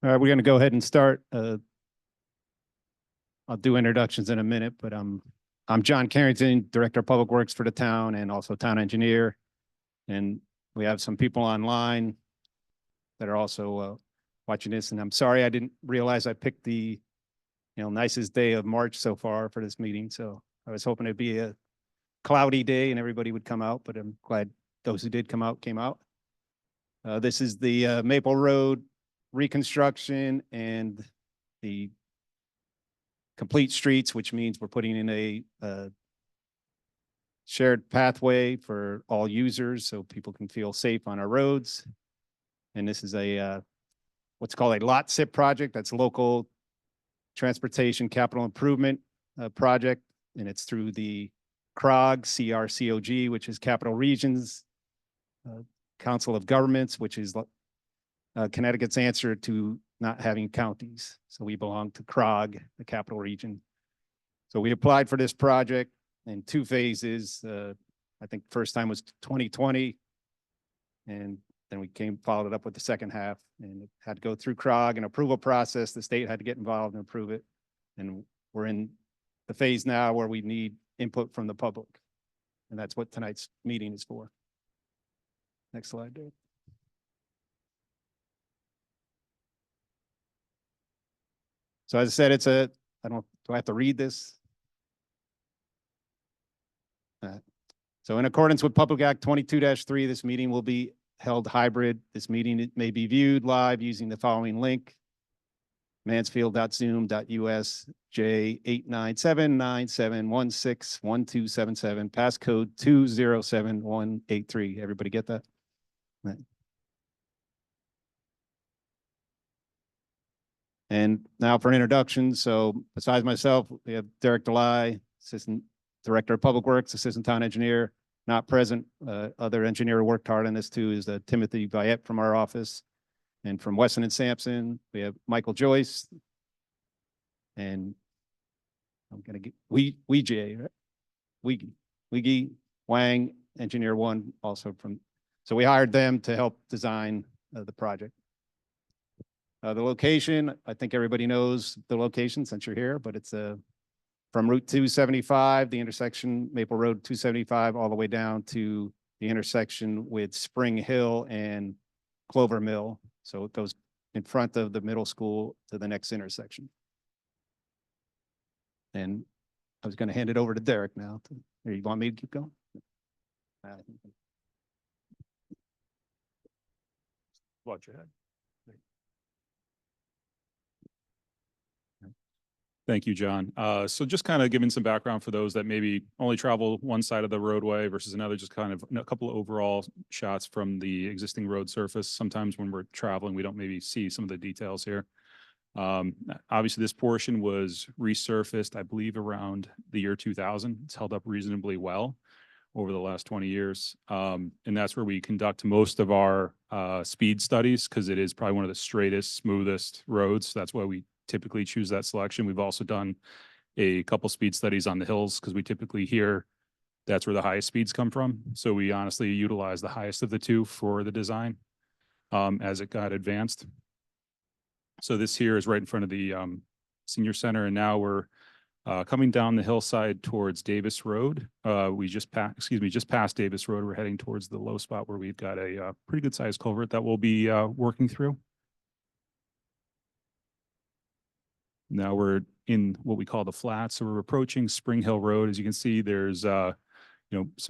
All right, we're going to go ahead and start. I'll do introductions in a minute, but I'm John Carrington, Director of Public Works for the town and also town engineer. And we have some people online that are also watching this. And I'm sorry, I didn't realize I picked the nicest day of March so far for this meeting. So I was hoping it'd be a cloudy day and everybody would come out, but I'm glad those who did come out came out. This is the Maple Road reconstruction and the complete streets, which means we're putting in a shared pathway for all users so people can feel safe on our roads. And this is a what's called a lot SIP project. That's local transportation capital improvement project. And it's through the CROG, CRCOG, which is Capital Regions Council of Governments, which is Connecticut's answer to not having counties. So we belong to CROG, the capital region. So we applied for this project in two phases. I think the first time was 2020. And then we followed it up with the second half, and it had to go through CROG, an approval process. The state had to get involved and approve it. And we're in the phase now where we need input from the public. And that's what tonight's meeting is for. Next slide, Dave. So as I said, do I have to read this? So in accordance with Public Act 22-3, this meeting will be held hybrid. This meeting may be viewed live using the following link: mansfield.zoom.us J89797161277, passcode 207183. Everybody get that? Right. And now for an introduction. So besides myself, we have Derek DeLay, Assistant Director of Public Works, Assistant Town Engineer, not present. Other engineer who worked hard on this too is Timothy Viette from our office. And from Wesson and Sampson, we have Michael Joyce. And I'm going to get Weegee, right? Weegee Wang, Engineer 1, also from. So we hired them to help design the project. The location, I think everybody knows the location since you're here, but it's from Route 275, the intersection, Maple Road 275, all the way down to the intersection with Spring Hill and Clover Mill. So it goes in front of the middle school to the next intersection. And I was going to hand it over to Derek now. You want me to keep going? Watch your head. Thank you, John. So just kind of giving some background for those that maybe only travel one side of the roadway versus another, just kind of a couple of overall shots from the existing road surface. Sometimes when we're traveling, we don't maybe see some of the details here. Obviously, this portion was resurfaced, I believe, around the year 2000. It's held up reasonably well over the last 20 years. And that's where we conduct most of our speed studies, because it is probably one of the straightest, smoothest roads. So that's why we typically choose that selection. We've also done a couple speed studies on the hills, because we typically hear that's where the highest speeds come from. So we honestly utilize the highest of the two for the design as it got advanced. So this here is right in front of the senior center, and now we're coming down the hillside towards Davis Road. We just past Davis Road. We're heading towards the low spot where we've got a pretty good sized culvert that we'll be working through. Now we're in what we call the flats. So we're approaching Spring Hill Road. As you can see, there's some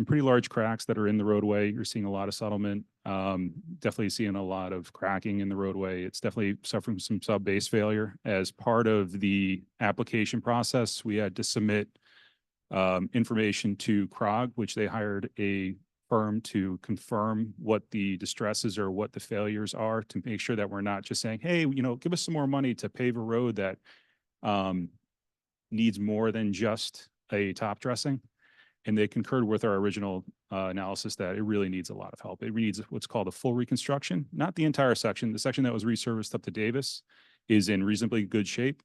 pretty large cracks that are in the roadway. You're seeing a lot of settlement. Definitely seeing a lot of cracking in the roadway. It's definitely suffering from some sub-base failure. As part of the application process, we had to submit information to CROG, which they hired a firm to confirm what the distresses or what the failures are, to make sure that we're not just saying, hey, give us some more money to pave a road that needs more than just a top dressing. And they concurred with our original analysis that it really needs a lot of help. It needs what's called a full reconstruction, not the entire section. The section that was resurfaced up to Davis is in reasonably good shape,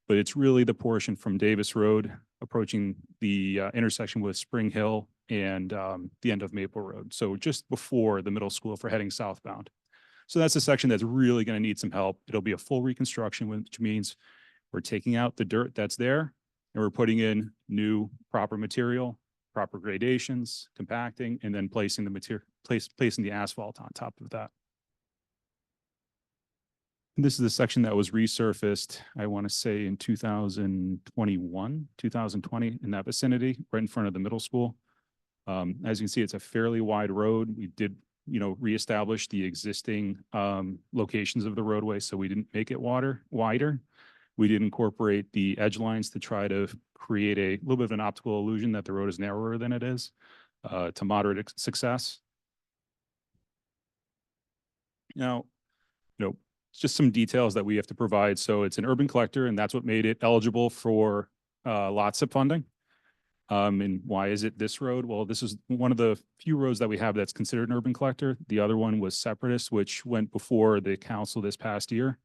but it's really the portion from Davis Road approaching the intersection with Spring Hill and the end of Maple Road. So just before the middle school for heading southbound. So that's a section that's really going to need some help. It'll be a full reconstruction, which means we're taking out the dirt that's there and we're putting in new proper material, proper gradations, compacting, and then placing the material, placing the asphalt on top of that. And this is the section that was resurfaced, I want to say in 2021, 2020, in that vicinity, right in front of the middle school. As you can see, it's a fairly wide road. We did, reestablish the existing locations of the roadway, so we didn't make it wider. We did incorporate the edge lines to try to create a little bit of an optical illusion that the road is narrower than it is, to moderate success. Now, just some details that we have to provide. So it's an urban collector, and that's what made it eligible for lot SIP funding. And why is it this road? Well, this is one of the few roads that we have that's considered an urban collector. The other one was Separatist, which went before the council this past year.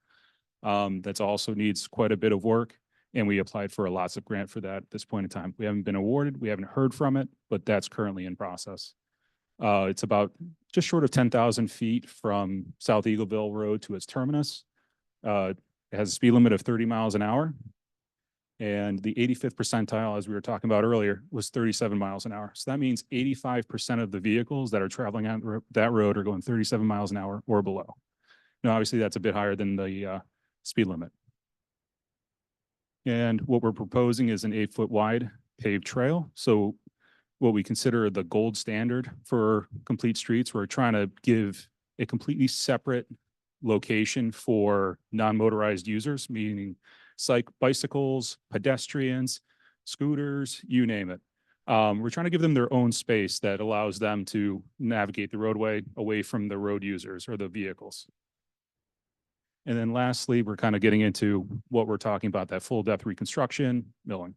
That's also needs quite a bit of work. And we applied for a lot SIP grant for that at this point in time. We haven't been awarded. We haven't heard from it, but that's currently in process. It's about just short of 10,000 feet from South Eagleville Road to its terminus. It has a speed limit of 30 miles an hour. And the 85th percentile, as we were talking about earlier, was 37 miles an hour. So that means 85% of the vehicles that are traveling on that road are going 37 miles an hour or below. Now, obviously, that's a bit higher than the speed limit. And what we're proposing is an 8-foot wide paved trail. So what we consider the gold standard for complete streets. We're trying to give a completely separate location for non-motorized users, meaning bicycles, pedestrians, scooters, you name it. We're trying to give them their own space that allows them to navigate the roadway away from the road users or the vehicles. And then lastly, we're kind of getting into what we're talking about, that full depth reconstruction, milling.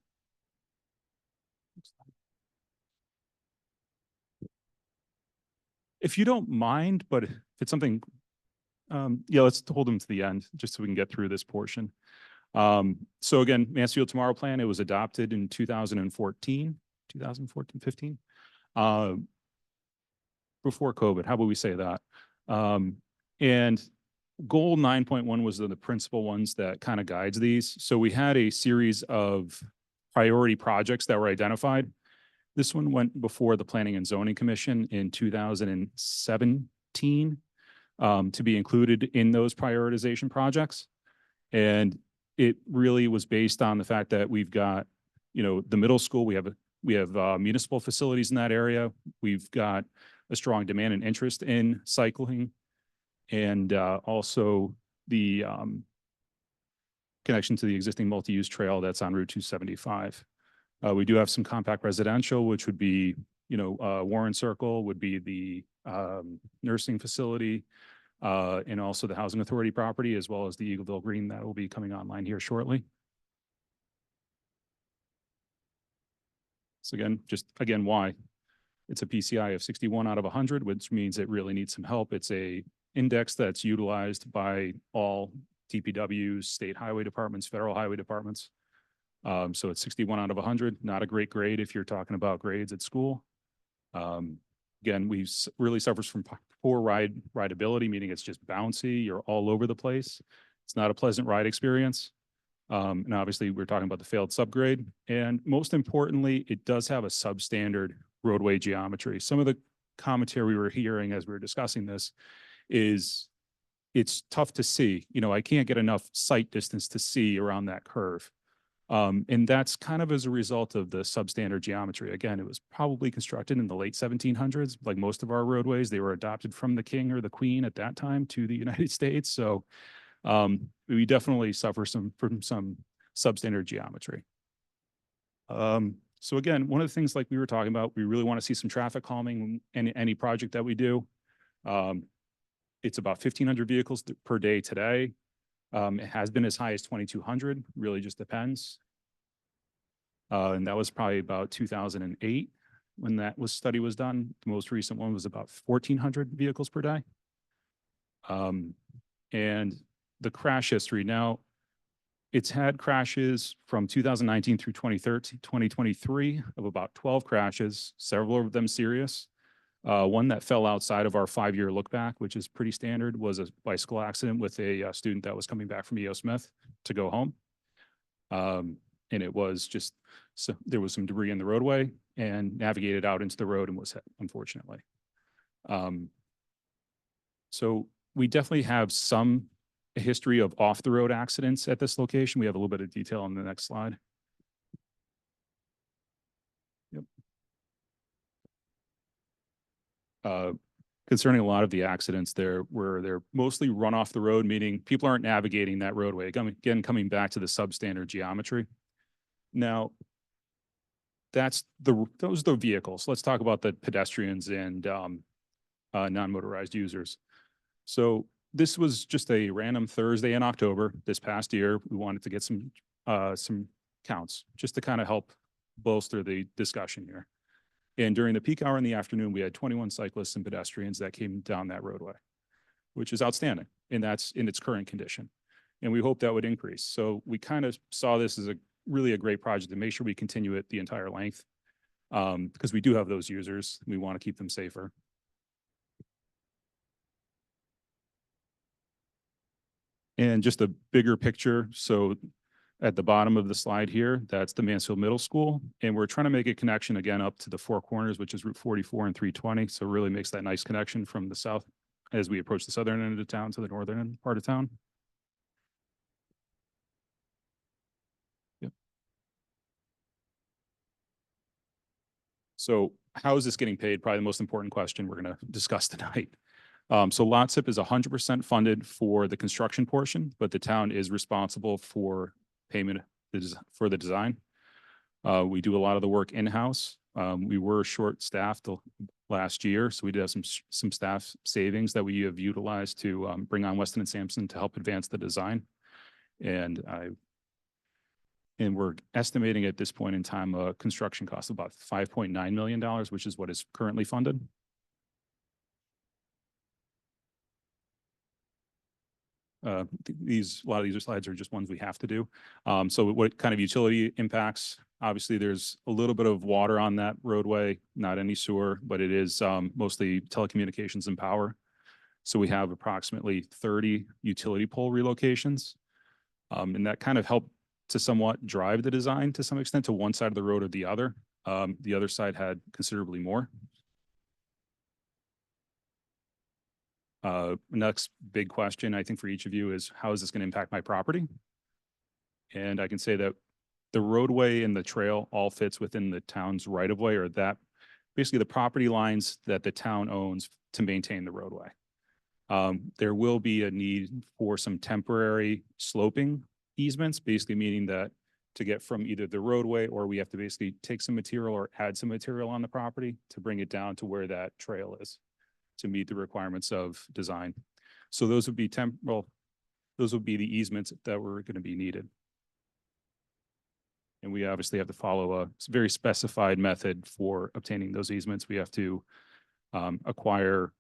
If you don't mind, but if it's something, let's hold them to the end just so we can get through this portion. So again, Mansfield Tomorrow Plan, it was adopted in 2014, 15, before COVID. How about we say that? And goal 9.1 was the principal ones that kind of guides these. So we had a series of priority projects that were identified. This one went before the Planning and Zoning Commission in 2017 to be included in those prioritization projects. And it really was based on the fact that we've got, the middle school, we have municipal facilities in that area. We've got a strong demand and interest in cycling, and also the connection to the existing multi-use trail that's on Route 275. We do have some compact residential, which would be, Warren Circle would be the nursing facility, and also the Housing Authority property, as well as the Eagleville Green that will be coming online here shortly. So again, why? It's a PCI of 61 out of 100, which means it really needs some help. It's a index that's utilized by all DPWs, state highway departments, federal highway departments. So it's 61 out of 100, not a great grade if you're talking about grades at school. Again, we really suffers from poor rideability, meaning it's just bouncy. You're all over the place. It's not a pleasant ride experience. And obviously we're talking about the failed subgrade. And most importantly, it does have a substandard roadway geometry. Some of the commentary we were hearing as we were discussing this is it's tough to see. I can't get enough sight distance to see around that curve. And that's kind of as a result of the substandard geometry. Again, it was probably constructed in the late 1700s. Like most of our roadways, they were adopted from the king or the queen at that time to the United States. So we definitely suffer from some substandard geometry. So again, one of the things like we were talking about, we really want to see some traffic calming in any project that we do. It's about 1,500 vehicles per day today. It has been as high as 2,200, really just depends. And that was probably about 2008 when that study was done. The most recent one was about 1,400 vehicles per day. And the crash history, now it's had crashes from 2019 through 2023 of about 12 crashes, several of them serious. One that fell outside of our 5-year look back, which is pretty standard, was a bicycle accident with a student that was coming back from E.O. Smith to go home. And it was just, so there was some debris in the roadway and navigated out into the road and was hit, unfortunately. So we definitely have some history of off-the-road accidents at this location. We have a little bit of detail on the next slide. Yep. Concerning a lot of the accidents there, where they're mostly run off the road, meaning people aren't navigating that roadway. Again, coming back to the substandard geometry. Now, those are the vehicles. Let's talk about the pedestrians and non-motorized users. So this was just a random Thursday in October this past year. We wanted to get some counts just to kind of help bolster the discussion here. And during the peak hour in the afternoon, we had 21 cyclists and pedestrians that came down that roadway, which is outstanding. And that's in its current condition. And we hope that would increase. So we kind of saw this as really a great project to make sure we continue it the entire length, because we do have those users. We want to keep them safer. And just a bigger picture. So at the bottom of the slide here, that's the Mansfield Middle School. And we're trying to make a connection again up to the Four Corners, which is Route 44 and 320. So it really makes that nice connection from the south as we approach the southern end of town to the northern part of town. Yep. So how is this getting paid? Probably the most important question we're going to discuss tonight. So Lot SIP is 100% funded for the construction portion, but the town is responsible for payment for the design. We do a lot of the work in-house. We were short-staffed last year, so we did have some staff savings that we have utilized to bring on Weston and Sampson to help advance the design. And we're estimating at this point in time a construction cost of about $5.9 million, which is what is currently funded. A lot of these slides are just ones we have to do. So what kind of utility impacts? Obviously, there's a little bit of water on that roadway, not any sewer, but it is mostly telecommunications and power. So we have approximately 30 utility pole relocations. And that kind of helped to somewhat drive the design to some extent to one side of the road or the other. The other side had considerably more. Next big question, I think, for each of you is, how is this going to impact my property? And I can say that the roadway and the trail all fits within the town's right of way, or that basically the property lines that the town owns to maintain the roadway. There will be a need for some temporary sloping easements, basically meaning that to get from either the roadway, or we have to basically take some material or add some material on the property to bring it down to where that trail is, to meet the requirements of design. So those would be those would be the easements that were going to be needed. And we obviously have to follow a very specified method for obtaining those easements. We have to acquire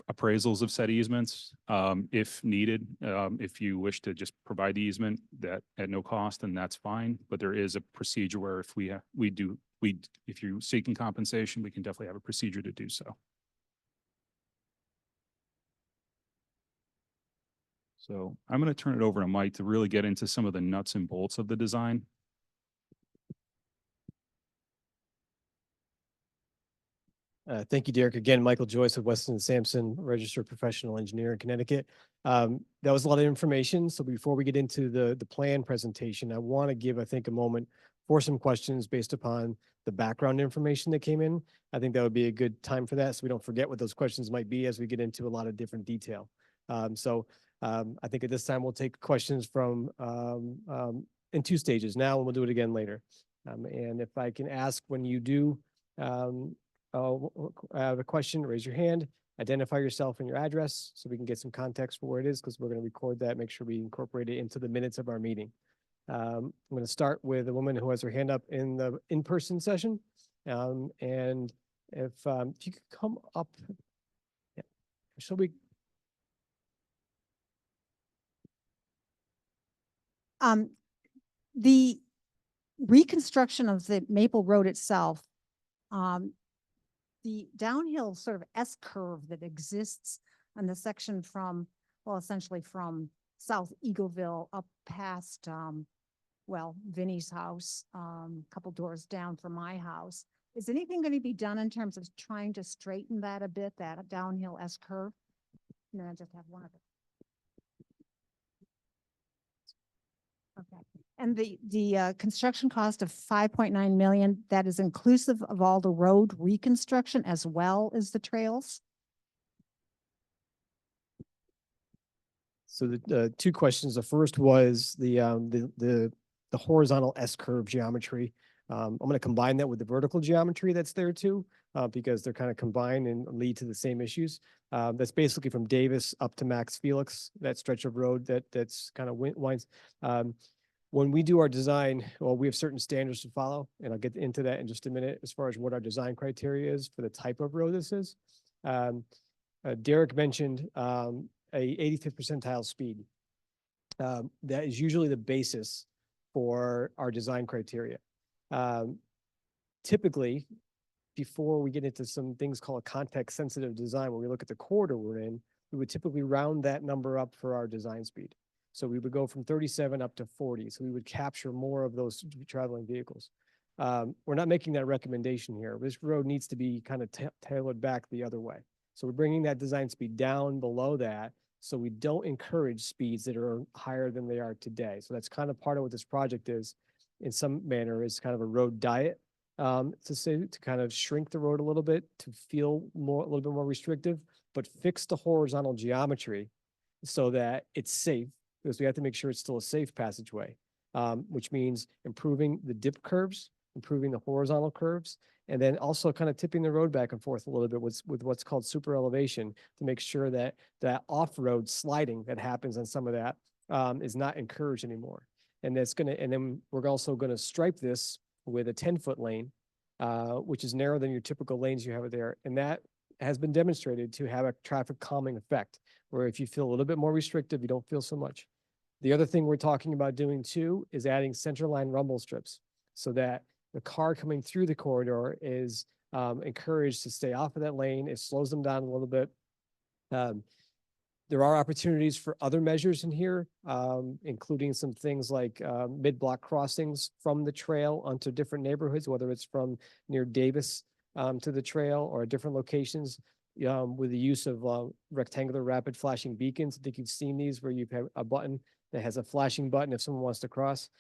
appraisals of said easements if needed. If you wish to just provide the easement that at no cost, then that's fine. But there is a procedure where if if you're seeking compensation, we can definitely have a procedure to do so. So I'm going to turn it over to Mike to really get into some of the nuts and bolts of the design. Thank you, Derek. Again, Michael Joyce of Weston and Sampson, registered professional engineer in Connecticut. That was a lot of information. So before we get into the plan presentation, I want to give, I think, a moment for some questions based upon the background information that came in. I think that would be a good time for that, so we don't forget what those questions might be as we get into a lot of different detail. I think at this time we'll take questions from in two stages now, and we'll do it again later. And if I can ask, when you do have a question, raise your hand, identify yourself and your address so we can get some context for where it is, because we're going to record that, make sure we incorporate it into the minutes of our meeting. I'm going to start with a woman who has her hand up in the in-person session. And if you could come up, yeah. Shall we? The reconstruction of the Maple Road itself The downhill sort of S curve that exists on the section from, well, essentially from South Eagleville up past, well, Vinnie's house, a couple doors down from my house. Is anything going to be done in terms of trying to straighten that a bit, that downhill S curve? And then I just have one of it. Okay. And the construction cost of 5.9 million, that is inclusive of all the road reconstruction as well as the trails? So the two questions. The first was the horizontal S curve geometry. I'm going to combine that with the vertical geometry that's there too, because they're kind of combined and lead to the same issues. That's basically from Davis up to Max Felix, that stretch of road that's kind of winds. When we do our design, well, we have certain standards to follow, and I'll get into that in just a minute as far as what our design criteria is for the type of road this is. Derek mentioned a 85th percentile speed. That is usually the basis for our design criteria. Typically, before we get into some things called context sensitive design, when we look at the corridor we're in, we would typically round that number up for our design speed. So we would go from 37 up to 40. So we would capture more of those traveling vehicles. We're not making that recommendation here. This road needs to be kind of tailored back the other way. So we're bringing that design speed down below that, so we don't encourage speeds that are higher than they are today. So that's kind of part of what this project is, in some manner, is kind of a road diet, to kind of shrink the road a little bit, to feel a little bit more restrictive, but fix the horizontal geometry so that it's safe, because we have to make sure it's still a safe passageway, which means improving the dip curves, improving the horizontal curves, and then also kind of tipping the road back and forth a little bit with what's called super elevation, to make sure that that off-road sliding that happens on some of that is not encouraged anymore. And then we're also gonna stripe this with a 10-foot lane, which is narrower than your typical lanes you have there. And that has been demonstrated to have a traffic calming effect, where if you feel a little bit more restrictive, you don't feel so much. The other thing we're talking about doing too is adding centerline rumble strips, so that the car coming through the corridor is encouraged to stay off of that lane. It slows them down a little bit. There are opportunities for other measures in here, including some things like mid-block crossings from the trail onto different neighborhoods, whether it's from near Davis to the trail or different locations, with the use of rectangular rapid flashing beacons. I think you've seen these, where you have a button that has a flashing button if someone wants to cross.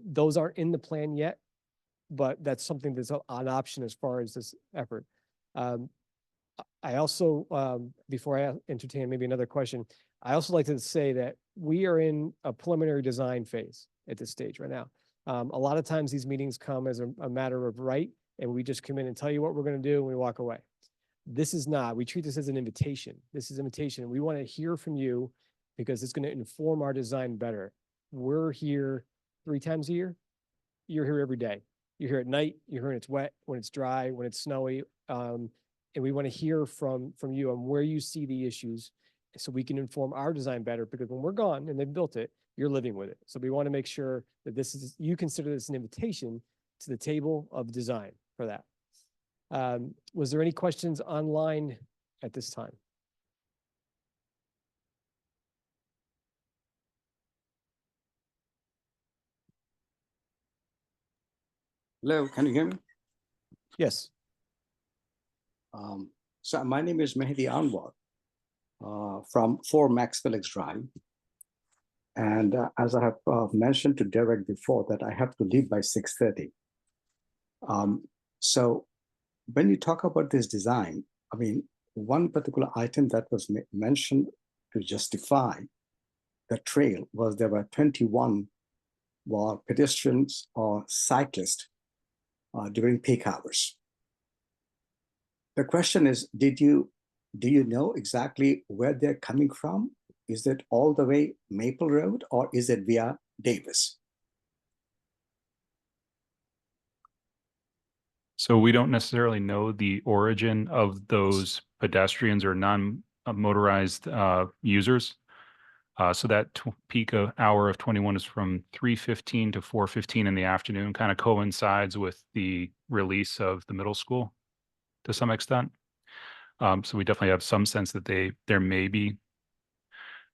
Those aren't in the plan yet, but that's something that's an option as far as this effort. I also, before I entertain maybe another question, I also like to say that we are in a preliminary design phase at this stage right now. A lot of times these meetings come as a matter of right, and we just come in and tell you what we're going to do and we walk away. This is not. We treat this as an invitation. This is an invitation. We want to hear from you, because it's going to inform our design better. We're here 3 times a year. You're here every day. You're here at night. You're here when it's wet, when it's dry, when it's snowy. And we want to hear from you on where you see the issues, so we can inform our design better, because when we're gone and they've built it, you're living with it. So we want to make sure that you consider this an invitation to the table of design for that. Was there any questions online at this time? Hello, can you hear me? Yes. So my name is Mehdi Anwar from 4 Max Felix Drive. And as I have mentioned to Derek before, that I have to leave by 6:30. So when you talk about this design, I mean, one particular item that was mentioned to justify the trail was there were 21 pedestrians or cyclists during peak hours. The question is, do you know exactly where they're coming from? Is it all the way Maple Road, or is it via Davis? So we don't necessarily know the origin of those pedestrians or non-motorized users. So that peak hour of 21 is from 3:15 to 4:15 in the afternoon, kind of coincides with the release of the middle school to some extent. So we definitely have some sense that there may be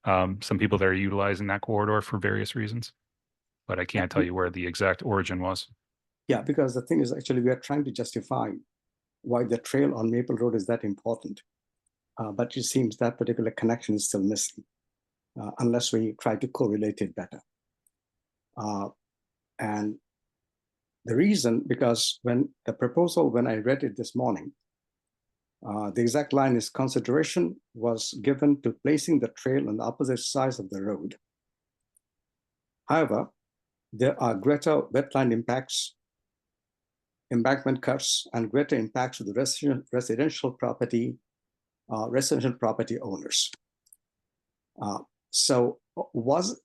some people that are utilizing that corridor for various reasons, but I can't tell you where the exact origin was. Yeah, because the thing is, actually, we are trying to justify why the trail on Maple Road is that important. But it seems that particular connection is still missing, unless we try to correlate it better. And the reason, because when I read it this morning, the exact line is consideration was given to placing the trail on the opposite sides of the road. However, there are greater wetland impacts, embankment cuts, and greater impacts to the residential property owners. So was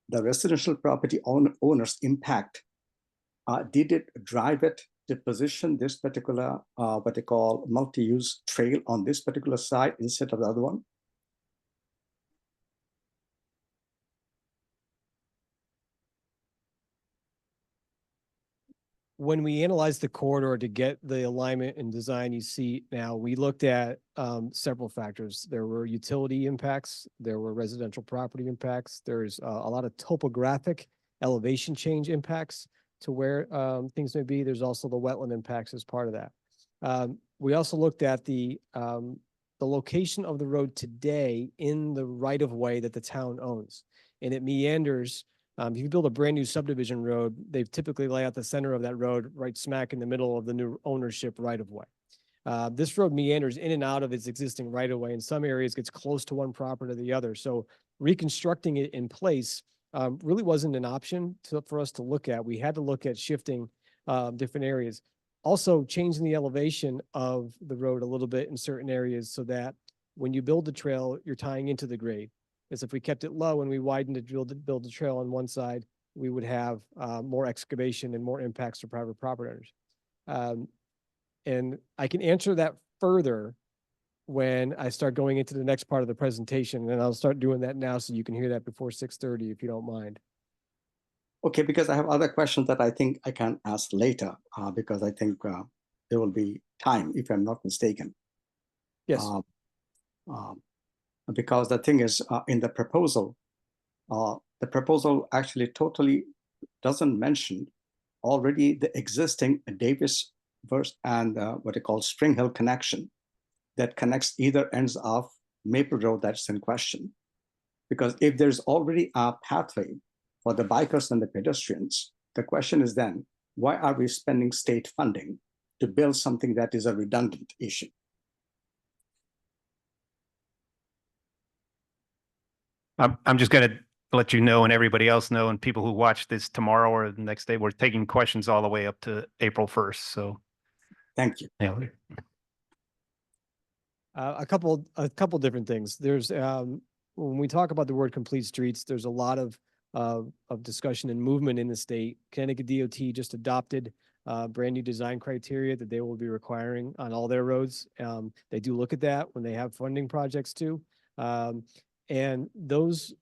the residential property owners impact, did it drive it to position this particular, what they call multi-use trail on this particular side instead of the other one? When we analyzed the corridor to get the alignment and design you see now, we looked at several factors. There were utility impacts, there were residential property impacts, there's a lot of topographic elevation change impacts to where things may be. There's also the wetland impacts as part of that. We also looked at the location of the road today in the right-of-way that the town owns, and it meanders. If you build a brand new subdivision road, they typically lay out the center of that road right smack in the middle of the new ownership right-of-way. This road meanders in and out of its existing right-of-way. In some areas, gets close to one property to the other. So reconstructing it in place really wasn't an option for us to look at. We had to look at shifting different areas. Also changing the elevation of the road a little bit in certain areas so that when you build the trail, you're tying into the grade. Because if we kept it low and we widened it, build the trail on one side, we would have more excavation and more impacts to private property owners. And I can answer that further when I start going into the next part of the presentation, and I'll start doing that now so you can hear that before 6:30 if you don't mind. Okay, because I have other questions that I think I can ask later, because I think there will be time, if I'm not mistaken. Yes. Because the thing is, in the proposal actually totally doesn't mention already the existing Davis and what they call Spring Hill connection that connects either ends of Maple Road that's in question. Because if there's already a pathway for the bikers and the pedestrians, the question is then, why are we spending state funding to build something that is a redundant issue? I'm just going to let you know and everybody else know, and people who watch this tomorrow or the next day, we're taking questions all the way up to April 1st. So thank you. Yeah. A couple different things. There's when we talk about the word complete streets, there's a lot of discussion and movement in the state. Connecticut DOT just adopted brand new design criteria that they will be requiring on all their roads. They do look at that when they have funding projects too. And those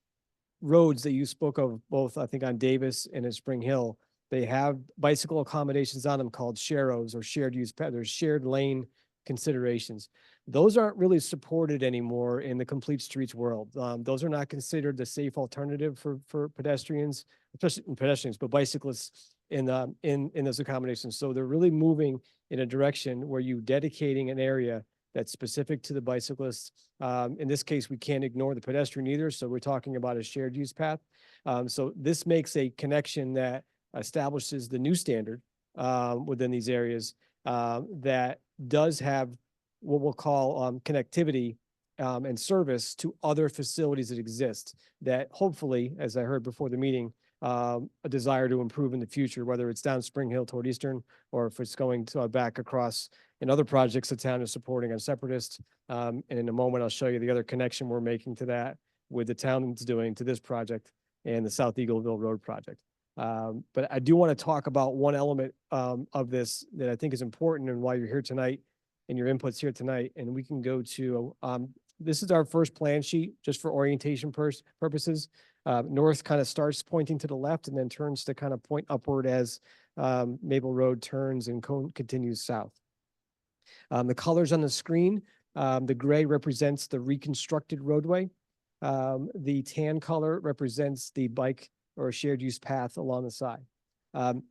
roads that you spoke of, both I think on Davis and at Spring Hill, they have bicycle accommodations on them called sharos or shared use. There's shared lane considerations. Those aren't really supported anymore in the complete streets world. Those are not considered the safe alternative for pedestrians, especially pedestrians, but bicyclists in those accommodations. So they're really moving in a direction where you dedicating an area that's specific to the bicyclists. In this case, we can't ignore the pedestrian either. So we're talking about a shared use path. So this makes a connection that establishes the new standard within these areas that does have what we'll call connectivity and service to other facilities that exist that hopefully, as I heard before the meeting, a desire to improve in the future, whether it's down Spring Hill toward Eastern or if it's going to back across in other projects the town is supporting on Separatist. And in a moment, I'll show you the other connection we're making to that with the town is doing to this project and the South Eagleville Road project. But I do want to talk about one element of this that I think is important and why you're here tonight and your inputs here tonight. And we can go to this is our first plan sheet, just for orientation purposes. North kind of starts pointing to the left and then turns to kind of point upward as Maple Road turns and continues south. The colors on the screen, the gray represents the reconstructed roadway. The tan color represents the bike or shared use path along the side.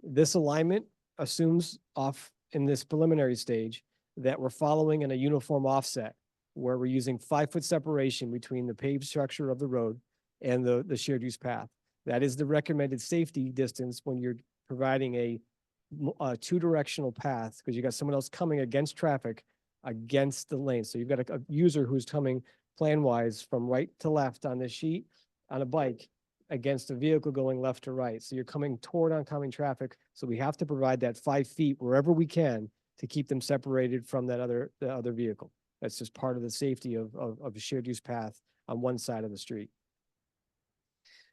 This alignment assumes off in this preliminary stage that we're following in a uniform offset where we're using 5-foot separation between the paved structure of the road and the shared use path. That is the recommended safety distance when you're providing a two-directional path, because you got someone else coming against traffic against the lane. So you've got a user who's coming plan-wise from right to left on this sheet on a bike against a vehicle going left to right. So you're coming toward oncoming traffic. So we have to provide that 5 feet wherever we can to keep them separated from the other vehicle. That's just part of the safety of a shared use path on one side of the street.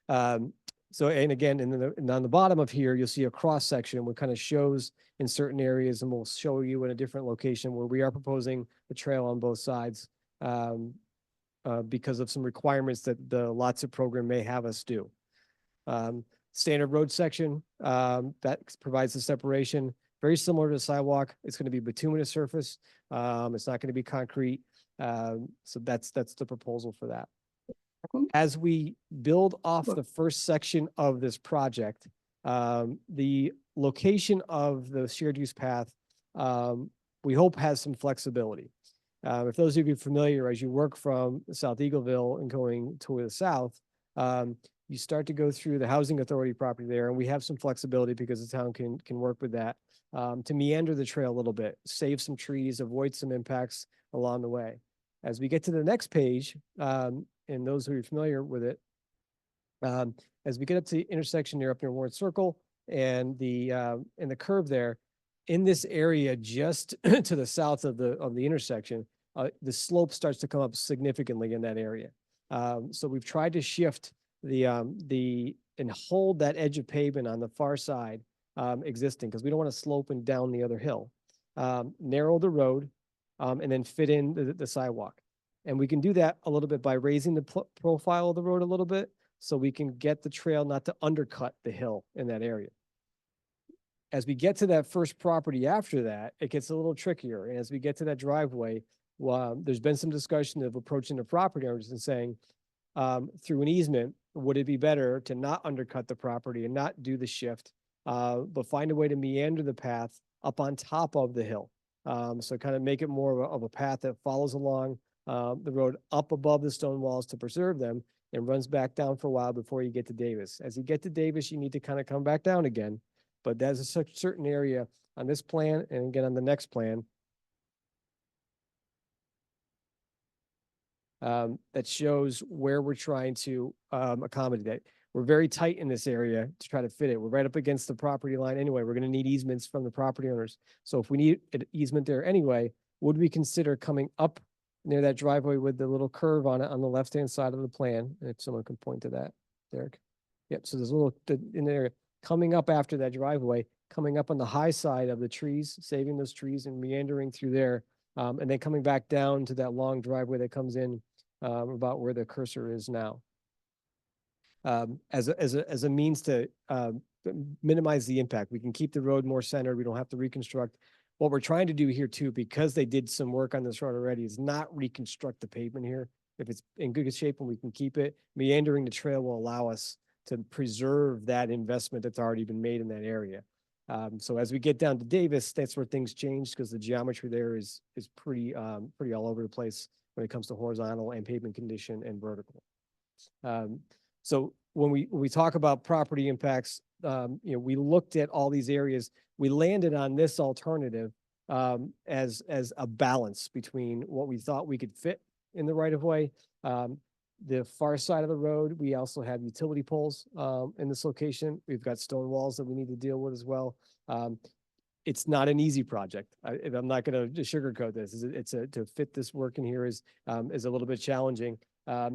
So, and again, and on the bottom of here, you'll see a cross section which kind of shows in certain areas, and we'll show you in a different location where we are proposing a trail on both sides because of some requirements that the LOTSIP program may have us do. Standard road section that provides the separation, very similar to the sidewalk. It's going to be bituminous surface. It's not going to be concrete. So that's the proposal for that. As we build off the first section of this project, the location of the shared use path, we hope has some flexibility. If those of you are familiar, as you work from South Eagleville and going to the south, you start to go through the housing authority property there, and we have some flexibility because the town can work with that to meander the trail a little bit, save some trees, avoid some impacts along the way. As we get to the next page, and those who are familiar with it, as we get up to the intersection near Warren Circle and the curve there, in this area just to the south of the intersection, the slope starts to come up significantly in that area. So we've tried to shift and hold that edge of pavement on the far side existing, because we don't want to slope and down the other hill. Narrow the road and then fit in the sidewalk. And we can do that a little bit by raising the profile of the road a little bit so we can get the trail not to undercut the hill in that area. As we get to that first property after that, it gets a little trickier. And as we get to that driveway, there's been some discussion of approaching the property owners and saying, through an easement, would it be better to not undercut the property and not do the shift, but find a way to meander the path up on top of the hill? So kind of make it more of a path that follows along the road up above the stone walls to preserve them and runs back down for a while before you get to Davis. As you get to Davis, you need to kind of come back down again, but there's a certain area on this plan and again on the next plan that shows where we're trying to accommodate that. We're very tight in this area to try to fit it. We're right up against the property line anyway. We're going to need easements from the property owners. So if we need an easement there anyway, would we consider coming up near that driveway with the little curve on it on the left-hand side of the plan? And if someone can point to that, Derek. Yep, so there's a little in there coming up after that driveway, coming up on the high side of the trees, saving those trees and meandering through there, and then coming back down to that long driveway that comes in about where the cursor is now. As a means to minimize the impact. We can keep the road more centered. We don't have to reconstruct. What we're trying to do here too, because they did some work on this road already, is not reconstruct the pavement here. If it's in good shape and we can keep it, meandering the trail will allow us to preserve that investment that's already been made in that area. So as we get down to Davis, that's where things change because the geometry there is pretty all over the place when it comes to horizontal and pavement condition and vertical. So when we talk about property impacts, we looked at all these areas. We landed on this alternative as a balance between what we thought we could fit in the right of way. The far side of the road, we also have utility poles in this location. We've got stone walls that we need to deal with as well. It's not an easy project. I'm not going to sugarcoat this. To fit this work in here is a little bit challenging.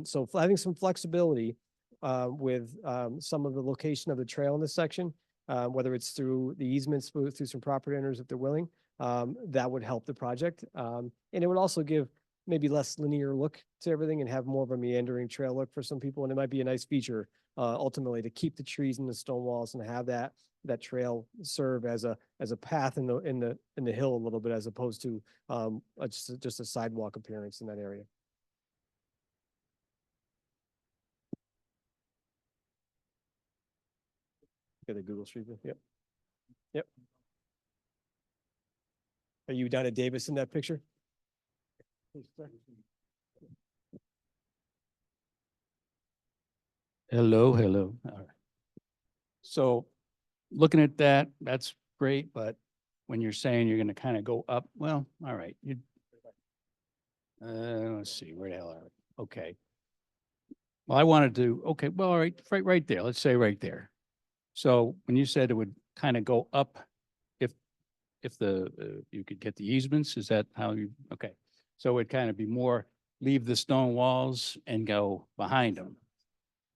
So having some flexibility with some of the location of the trail in this section, whether it's through the easements, through some property owners if they're willing, that would help the project. And it would also give maybe less linear look to everything and have more of a meandering trail look for some people. And it might be a nice feature ultimately to keep the trees and the stone walls and have that trail serve as a path in the hill a little bit, as opposed to just a sidewalk appearance in that area. Get a Google Street View. Yep. Yep. Are you down at Davis in that picture? Hello, hello. All right. So looking at that, that's great, but when you're saying you're gonna kind of go up, well, all right, you. Let's see, where the hell are we? Okay. Well, I wanted to, okay, well, all right, right there, let's say right there. So when you said it would kind of go up if you could get the easements, is that how you, okay. So it would kind of be more, leave the stone walls and go behind them.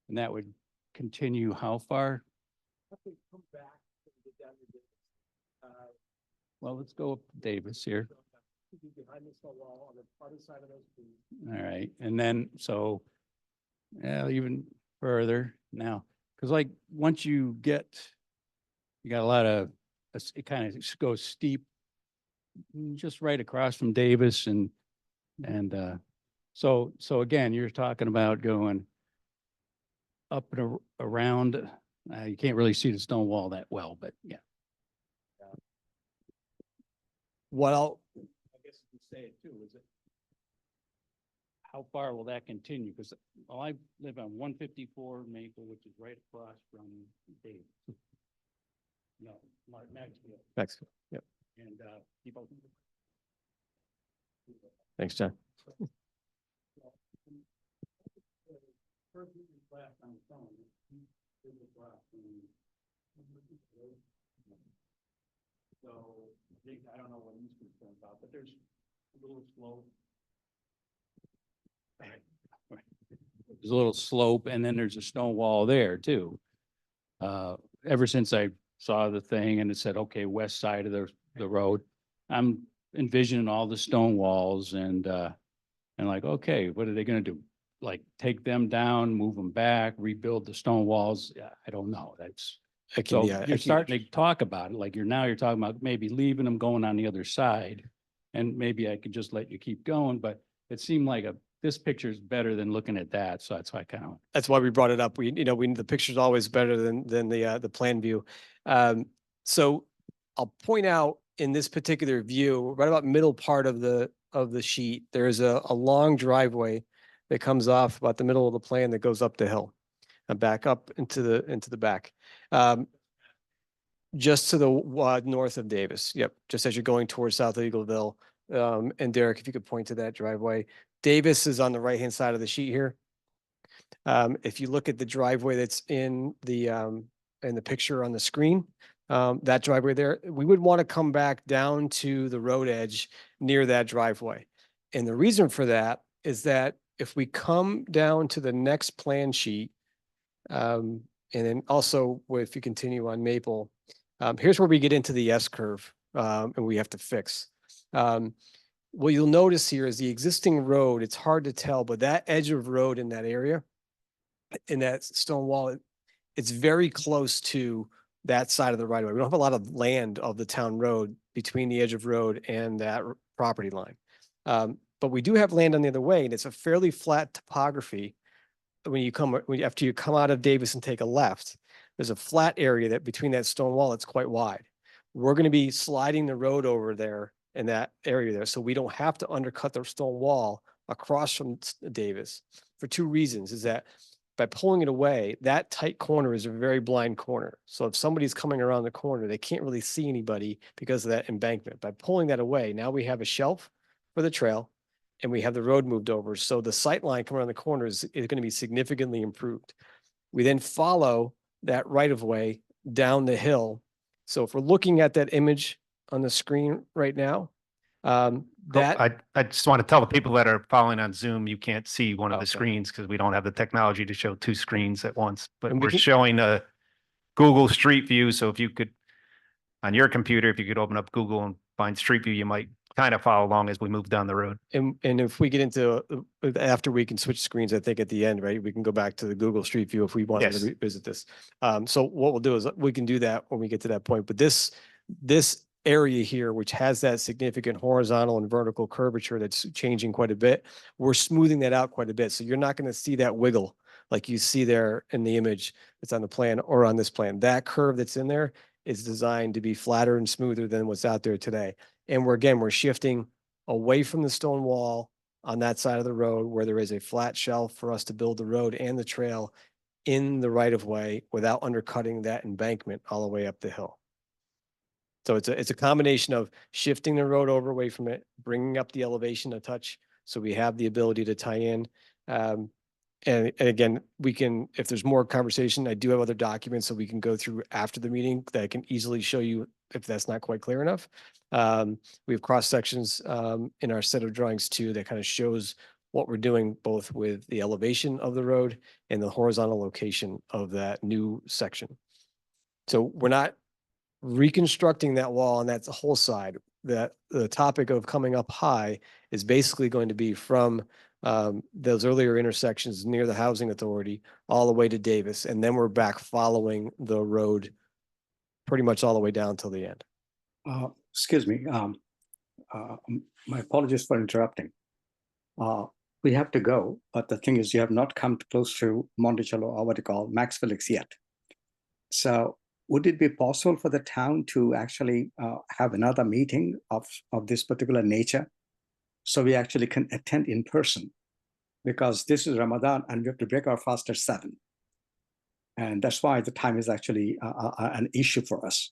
And that would continue how far? Well, let's go up to Davis here. All right, and then, so, yeah, even further now, because like, once you get, you got a lot of, it kind of goes steep, just right across from Davis and, so again, you're talking about going up and around, you can't really see the stone wall that well, but yeah. What I'll, I guess you could say it too, is it? How far will that continue? Because I live on 154 Maple, which is right across from Davis. No, Maxfield. Mexico. Yep. And, people. Thanks, John. So, I don't know what he's concerned about, but there's a little slope. There's a little slope, and then there's a stone wall there too. Ever since I saw the thing and it said, okay, west side of the road, I'm envisioning all the stone walls and like, okay, what are they gonna do? Like, take them down, move them back, rebuild the stone walls? Yeah, I don't know. That's, so you're starting to talk about it, like you're talking about maybe leaving them going on the other side. And maybe I could just let you keep going, but it seemed like this picture is better than looking at that. So that's why I kind of. That's why we brought it up. The picture's always better than the plan view. So I'll point out in this particular view, right about middle part of the sheet, there's a long driveway that comes off about the middle of the plan that goes up the hill and back up into the back. Just to the north of Davis. Yep. Just as you're going towards South Eagleville. And Derek, if you could point to that driveway. Davis is on the right-hand side of the sheet here. If you look at the driveway that's in the picture on the screen, that driveway there, we would want to come back down to the road edge near that driveway. And the reason for that is that if we come down to the next plan sheet, and then also if you continue on Maple, here's where we get into the S curve, and we have to fix. What you'll notice here is the existing road, it's hard to tell, but that edge of road in that area, in that stone wall, it's very close to that side of the right of way. We don't have a lot of land of the town road between the edge of road and that property line. But we do have land on the other way, and it's a fairly flat topography. After you come out of Davis and take a left, there's a flat area that between that stone wall, it's quite wide. We're going to be sliding the road over there in that area there, so we don't have to undercut the stone wall across from Davis for two reasons. Is that by pulling it away, that tight corner is a very blind corner. So if somebody's coming around the corner, they can't really see anybody because of that embankment. By pulling that away, now we have a shelf for the trail and we have the road moved over. So the sight line coming around the corner is going to be significantly improved. We then follow that right of way down the hill. So if we're looking at that image on the screen right now, that I just want to tell the people that are following on Zoom, you can't see one of the Okay. screens because we don't have the technology to show two screens at once, but And we we're can- showing a Google Street View. So if you could, on your computer, if you could open up Google and find Street View, you might kind of follow along as we move down the road. And if we get into, after we can switch screens, I think at the end, right, we can go back to the Google Street View if we wanted Yes. to revisit this. So what we'll do is we can do that when we get to that point. But this area here, which has that significant horizontal and vertical curvature that's changing quite a bit, we're smoothing that out quite a bit. So you're not going to see that wiggle like you see there in the image that's on the plan or on this plan. That curve that's in there is designed to be flatter and smoother than what's out there today. And we're shifting away from the stone wall on that side of the road where there is a flat shelf for us to build the road and the trail in the right of way without undercutting that embankment all the way up the hill. So it's a combination of shifting the road over away from it, bringing up the elevation a touch, so we have the ability to tie in. And again, we can, if there's more conversation, I do have other documents that we can go through after the meeting that I can easily show you if that's not quite clear enough. We have cross sections in our set of drawings too that kind of shows what we're doing both with the elevation of the road and the horizontal location of that new section. So we're not reconstructing that wall on that whole side. That the topic of coming up high is basically going to be from those earlier intersections near the housing authority all the way to Davis. And then we're back following the road pretty much all the way down till the end. Excuse me. My apologies for interrupting. We have to go, but the thing is, you have not come close to Monticello or what you call Max Felix yet. So would it be possible for the town to actually have another meeting of this particular nature so we actually can attend in person? Because this is Ramadan and we have to break our fast at 7. And that's why the time is actually an issue for us.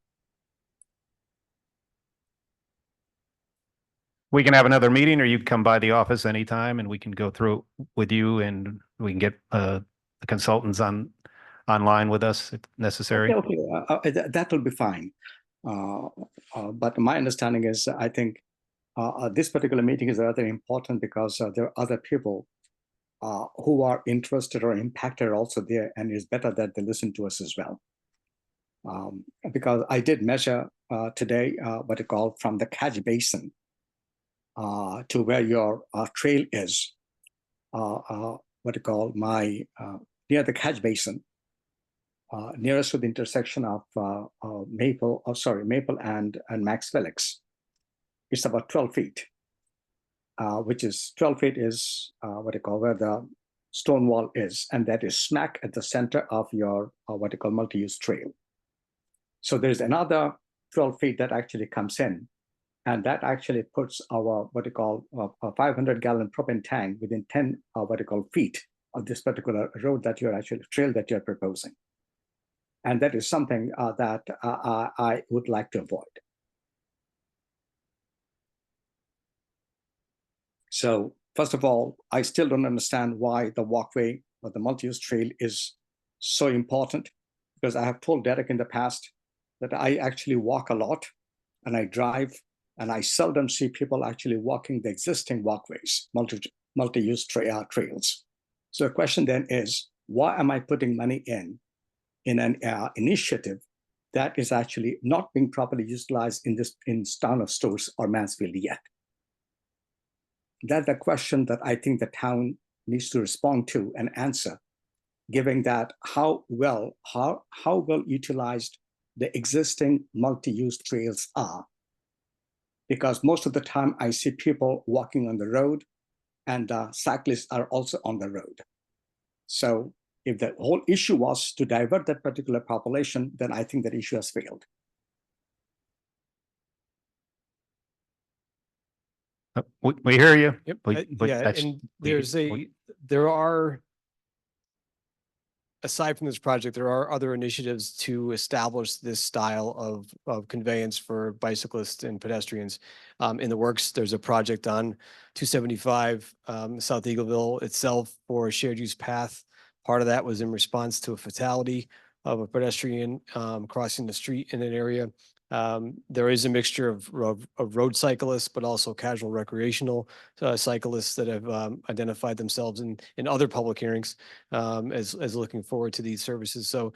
We can have another meeting, or you can come by the office anytime and we can go through it with you, and we can get the consultants online with us if necessary. Okay, that will be fine. But my understanding is, I think this particular meeting is rather important because there are other people who are interested or impacted also there, and it's better that they listen to us as well. Because I did measure today what you call from the catch basin to where your trail is, what you call near the catch basin, nearest to the intersection of Maple and Max Felix. It's about 12 feet, which is 12 feet is what you call where the stone wall is, and that is smack at the center of your what you call multi-use trail. So there's another 12 feet that actually comes in, and that actually puts our what you call a 500-gallon propane tank within 10 what you call feet of this particular road that you're actually trail that you're proposing. And that is something that I would like to avoid. So first of all, I still don't understand why the walkway or the multi-use trail is so important, because I have told Derek in the past that I actually walk a lot and I drive, and I seldom see people actually walking the existing walkways, multi-use trails. So the question then is, why am I putting money in an initiative that is actually not being properly utilized in town of Stores or Mansfield yet? That's the question that I think the town needs to respond to and answer, given that how well utilized the existing multi-use trails are. Because most of the time I see people walking on the road, and cyclists are also on the road. So if the whole issue was to divert that particular population, then I think that issue has failed. We hear you. Yep. But Yeah, that's- and we- there are, aside from this project, there are other initiatives to establish this style of conveyance for bicyclists and pedestrians. In the works, there's a project on 275 South Eagleville itself for a shared use path. Part of that was in response to a fatality of a pedestrian crossing the street in an area. There is a mixture of road cyclists, but also casual recreational cyclists that have identified themselves in other public hearings as looking forward to these services. So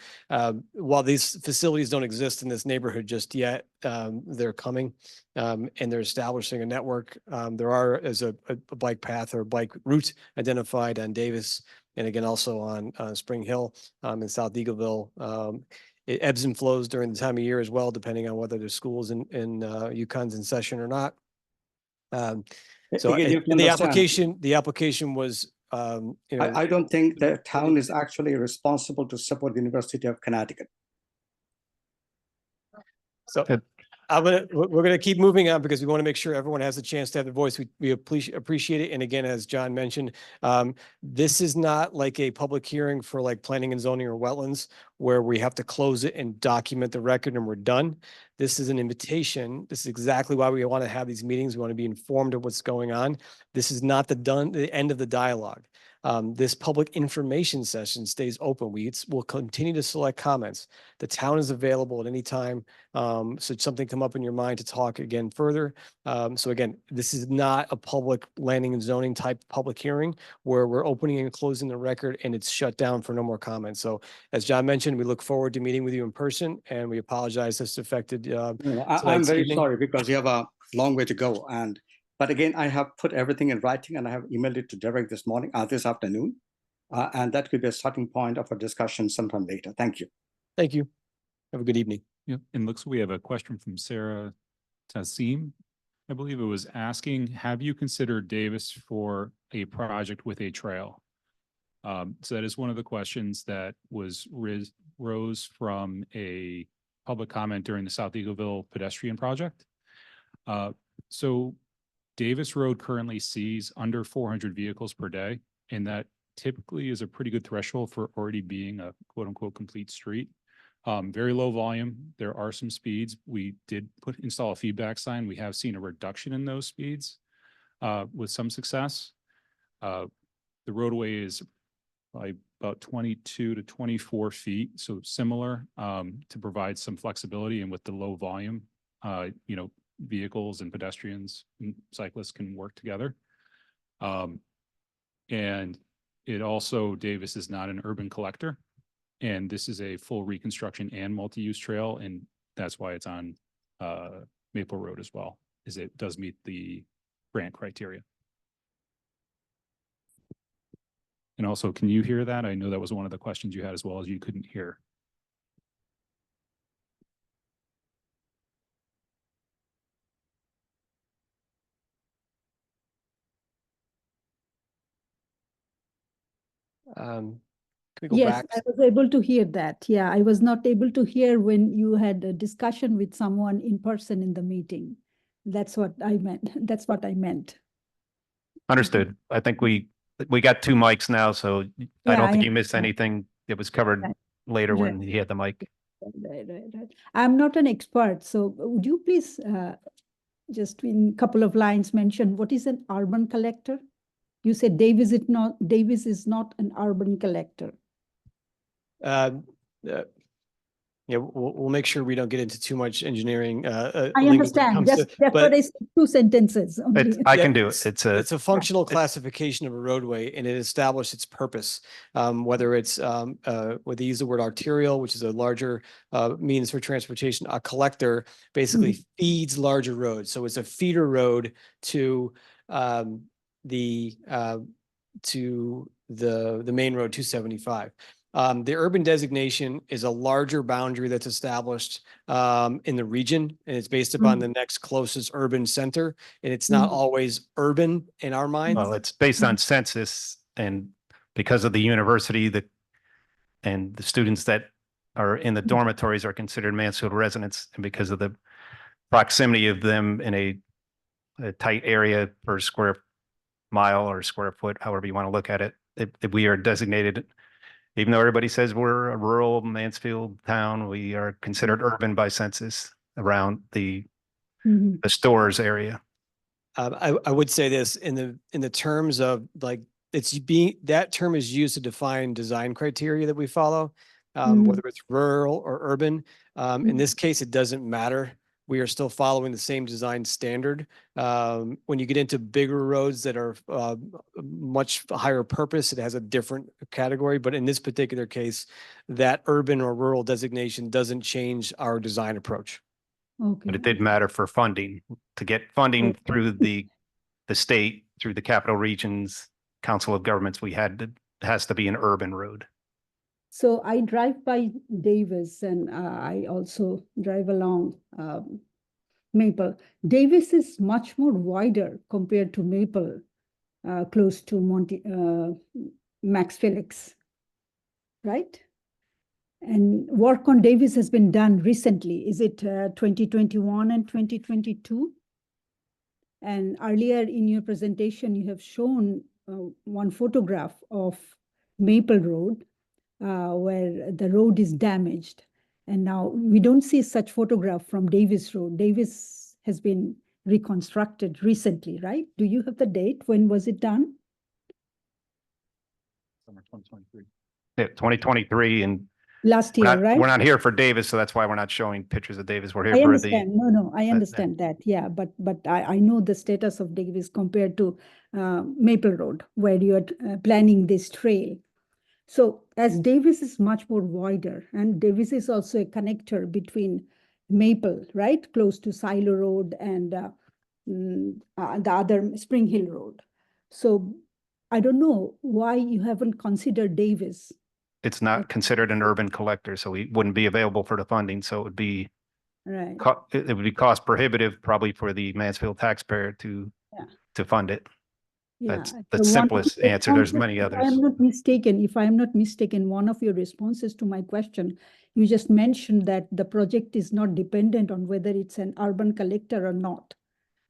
while these facilities don't exist in this neighborhood just yet, they're coming and they're establishing a network. There are as a bike path or bike route identified on Davis, and again also on Spring Hill in South Eagleville. It ebbs and flows during the time of year as well, depending on whether there's schools in UConn's in session or not. So Again, you have to and understand, the application was, you know, I don't think the town is actually responsible to support the University of Connecticut. so we're gonna keep moving on because we want to make sure everyone has a chance to have the voice. We appreciate it. And again, as John mentioned, this is not like a public hearing for like planning and zoning or wetlands where we have to close it and document the record and we're done. This is an invitation. This is exactly why we want to have these meetings. We want to be informed of what's going on. This is not the end of the dialogue. This public information session stays open. We'll continue to select comments. The town is available at any time. Should something come up in your mind to talk again further. So again, this is not a public landing and zoning type public hearing where we're opening and closing the record and it's shut down for no more comments. So as John mentioned, we look forward to meeting with you in person and we apologize this affected I'm tonight's very evening. sorry because you have a long way to go. But again, I have put everything in writing and I have emailed it to Derek this afternoon. And that could be a starting point of a discussion sometime later. Thank you. Thank you. Have a good evening. Yep, and looks we have a question from Sarah Tassim. I believe it was asking, have you considered Davis for a project with a trail? So that is one of the questions that rose from a public comment during the South Eagleville pedestrian project. So Davis Road currently sees under 400 vehicles per day, and that typically is a pretty good threshold for already being a quote unquote complete street. Very low volume. There are some speeds. We did install a feedback sign. We have seen a reduction in those speeds with some success. The roadway is by about 22 to 24 feet, so similar to provide some flexibility, and with the low volume, you know, vehicles and pedestrians and cyclists can work together. And it also, Davis is not an urban collector, and this is a full reconstruction and multi-use trail, and that's why it's on Maple Road as well, is it does meet the grant criteria. And also, can you hear that? I know that was one of the questions you had as well, as you couldn't hear. Can we go Yes, back? I was able to hear that. Yeah, I was not able to hear when you had a discussion with someone in person in the meeting. That's what I meant. That's what I meant. Understood. I think we got two mics now, so I don't think you missed understand. anything. It was covered Right. later when Right. he had the mic. Right. I'm not an expert, so would you please just in a couple of lines mention what is an urban collector? You said Davis is not an urban collector. Yeah, we'll make sure we don't get into too much engineering. I lingo when it understand. comes That's to- what I said, 2 sentences only. I can Yeah, do it. It's a functional classification of a roadway, and it established its purpose. Whether it's whether they use the word arterial, which is a larger means for transportation, a collector basically feeds larger roads. So it's a feeder road to the main road 275. The urban designation is a larger boundary that's established in the region, and it's based upon the next closest urban center. And it's not always urban in our minds. well, it's based on census, and because of the university and the students that are in the dormitories are considered Mansfield residents, and because of the proximity of them in a tight area per square mile or square foot, however you want to look at it, we are designated. Even though everybody says we're a rural Mansfield town, we are considered urban by census around the stores area. I would say this in the terms of like that term is used to define design criteria that we follow. whether it's rural or urban. In this case, it doesn't matter. We are still following the same design standard. When you get into bigger roads that are much higher purpose, it has a different category. But in this particular case, that urban or rural designation doesn't change our design approach. Okay. But it did matter for funding, to get funding through the state, through the capital regions, Council of Governments, it has to be an urban road. So I drive by Davis and I also drive along Maple. Davis is much more wider compared to Maple, close to Max Felix, right? And work on Davis has been done recently. Is it 2021 and 2022? And earlier in your presentation, you have shown one photograph of Maple Road where the road is damaged. And now we don't see such photograph from Davis Road. Davis has been reconstructed recently, right? Do you have the date? When was it done? Summer 2023. Yeah, 2023, and Last year, right? we're not here for Davis, so that's why we're not showing pictures of Davis. We're here I for understand. No, I understand that. Yeah, but I know the status of Davis compared to Maple Road, where you are planning this trail. So as Davis is much more wider, and Davis is also a connector between Maple, right, close to Silo Road and the other Spring Hill Road. So I don't know why you haven't considered Davis. It's not considered an urban collector, so we wouldn't be available for the funding. So it would be Right. it would be cost prohibitive probably for the Mansfield taxpayer to fund it. That's the simplest answer. There's many others. If I am not mistaken, one of your responses to my question, you just mentioned that the project is not dependent on whether it's an urban collector or not.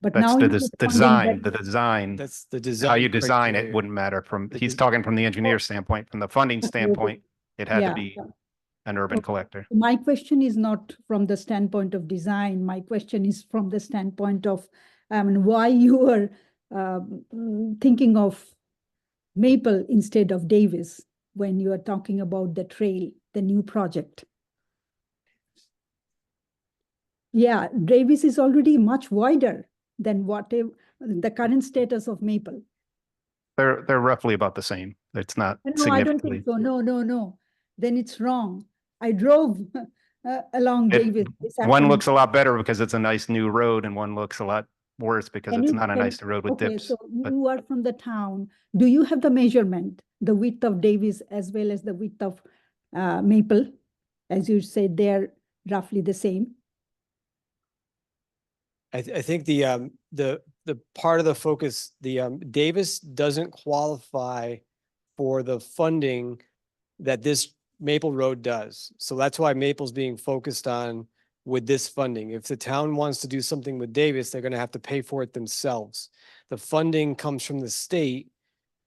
But That's now the you're design, responding the design, That's the design. how you design it criteria. wouldn't matter from, The he's des- talking from the engineer standpoint, from the funding standpoint, it had to Yeah. be an urban Okay. collector. My question is not from the standpoint of design. My question is from the standpoint of why you are thinking of Maple instead of Davis when you are talking about the trail, the new project. Yeah, Davis is already much wider than whatever the current status of Maple. They're roughly about the same. It's not No, I don't significantly. think so. No. Then it's wrong. I drove along Davis this One afternoon. looks a lot better because it's a nice new road, and one looks a lot worse because it's not a nice road with Okay, dips. so But you are from the town. Do you have the measurement, the width of Davis as well as the width of Maple? As you said, they're roughly the same. I think the part of the focus, Davis doesn't qualify for the funding that this Maple Road does. So that's why Maple's being focused on with this funding. If the town wants to do something with Davis, they're going to have to pay for it themselves. The funding comes from the state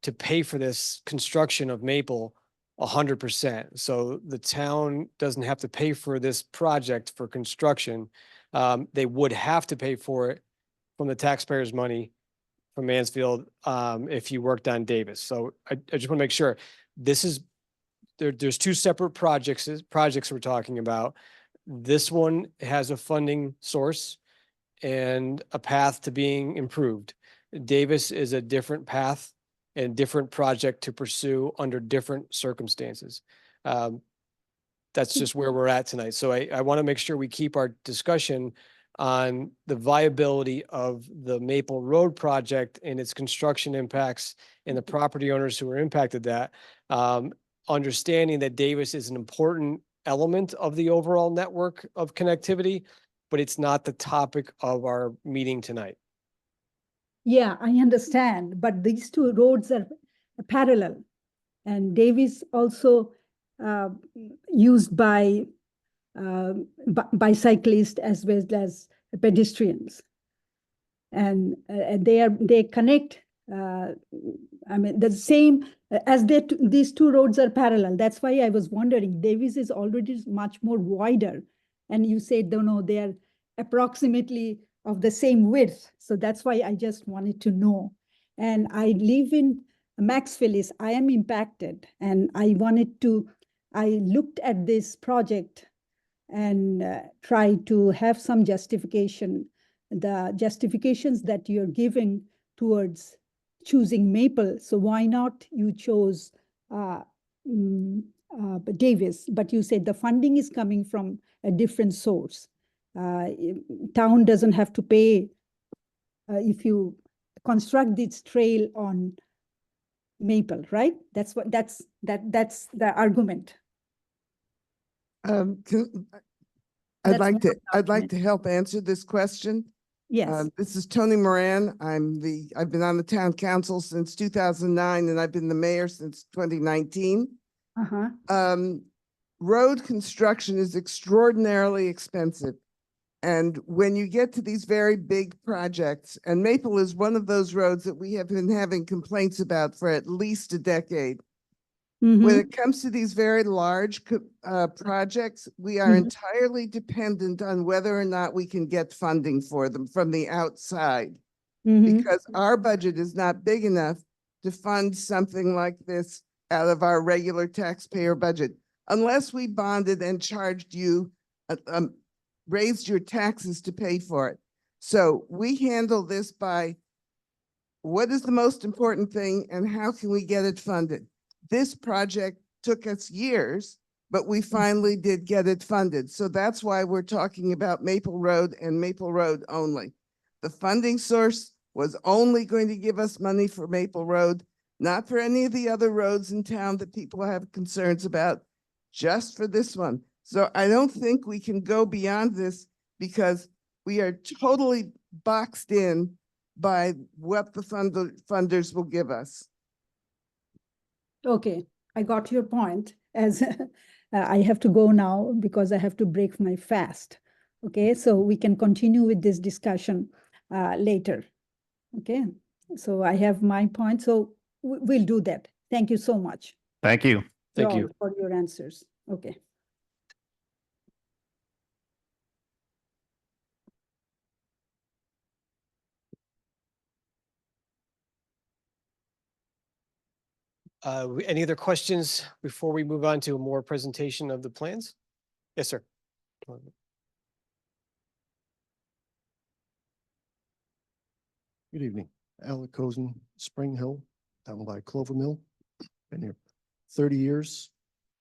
to pay for this construction of Maple 100%. So the town doesn't have to pay for this project for construction. They would have to pay for it from the taxpayers' money from Mansfield if you worked on Davis. So I just want to make sure this is there's two separate projects we're talking about. This one has a funding source and a path to being improved. Davis is a different path and different project to pursue under different circumstances. That's just where we're at tonight. So I want to make sure we keep our discussion on the viability of the Maple Road project and its construction impacts and the property owners who are impacted that. Understanding that Davis is an important element of the overall network of connectivity, but it's not the topic of our meeting tonight. Yeah, I understand, but these two roads are parallel. And Davis also used by bicyclists as well as pedestrians. And they connect, the same as these two roads are parallel. That's why I was wondering, Davis is already much more wider. And you said, no, they are approximately of the same width. So that's why I just wanted to know. And I live in Max Felix. I am impacted, and I wanted to I looked at this project and tried to have some justification. The justifications that you're giving towards choosing Maple, so why not you chose Davis, but you said the funding is coming from a different source. Town doesn't have to pay if you construct this trail on Maple, right? That's the argument. I'd That's like one to, of the I'd like arguments. to help answer this question. Yes. This is Tony Moran. I've been on the town council since 2009 and I've been the mayor since 2019. Road construction is extraordinarily expensive. And when you get to these very big projects, and Maple is one of those roads that we have been having complaints about for at least a decade. When it comes to these very large projects, we are entirely dependent on whether or not we can get funding for them from the outside. Because our budget is not big enough to fund something like this out of our regular taxpayer budget. Unless we bonded and charged you, raised your taxes to pay for it. So we handle this by what is the most important thing and how can we get it funded? This project took us years, but we finally did get it funded. So that's why we're talking about Maple Road and Maple Road only. The funding source was only going to give us money for Maple Road, not for any of the other roads in town that people have concerns about, just for this one. So I don't think we can go beyond this because we are totally boxed in by what the funders will give us. Okay, I got your point. As I have to go now because I have to break my fast. Okay, so we can continue with this discussion later. Okay, so I have my point. So we'll do that. Thank you so much. Thank you. Thank all you. for your answers. Okay. Any other questions before we move on to a more presentation of the plans? Yes, sir. Good evening. Alec Cozen, Spring Hill, down by Clover Mill. Been here 30 years.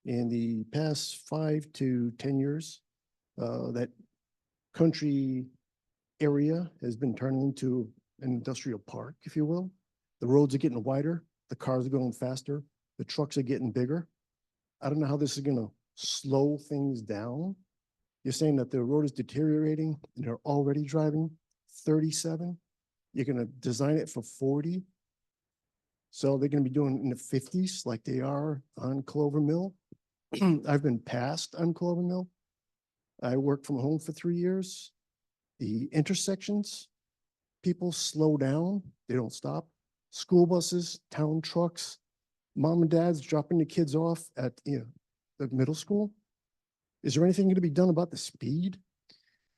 In the past 5 to 10 years, that country area has been turning into an industrial park, if you will. The roads are getting wider, the cars are going faster, the trucks are getting bigger. I don't know how this is gonna slow things down. You're saying that the road is deteriorating and they're already driving 37. You're gonna design it for 40. So they're gonna be doing in the 50s like they are on Clover Mill. I've been passed on Clover Mill. I worked from home for 3 years. The intersections, people slow down, they don't stop. School buses, town trucks, mom and dad's dropping the kids off at the middle school. Is there anything going to be done about the speed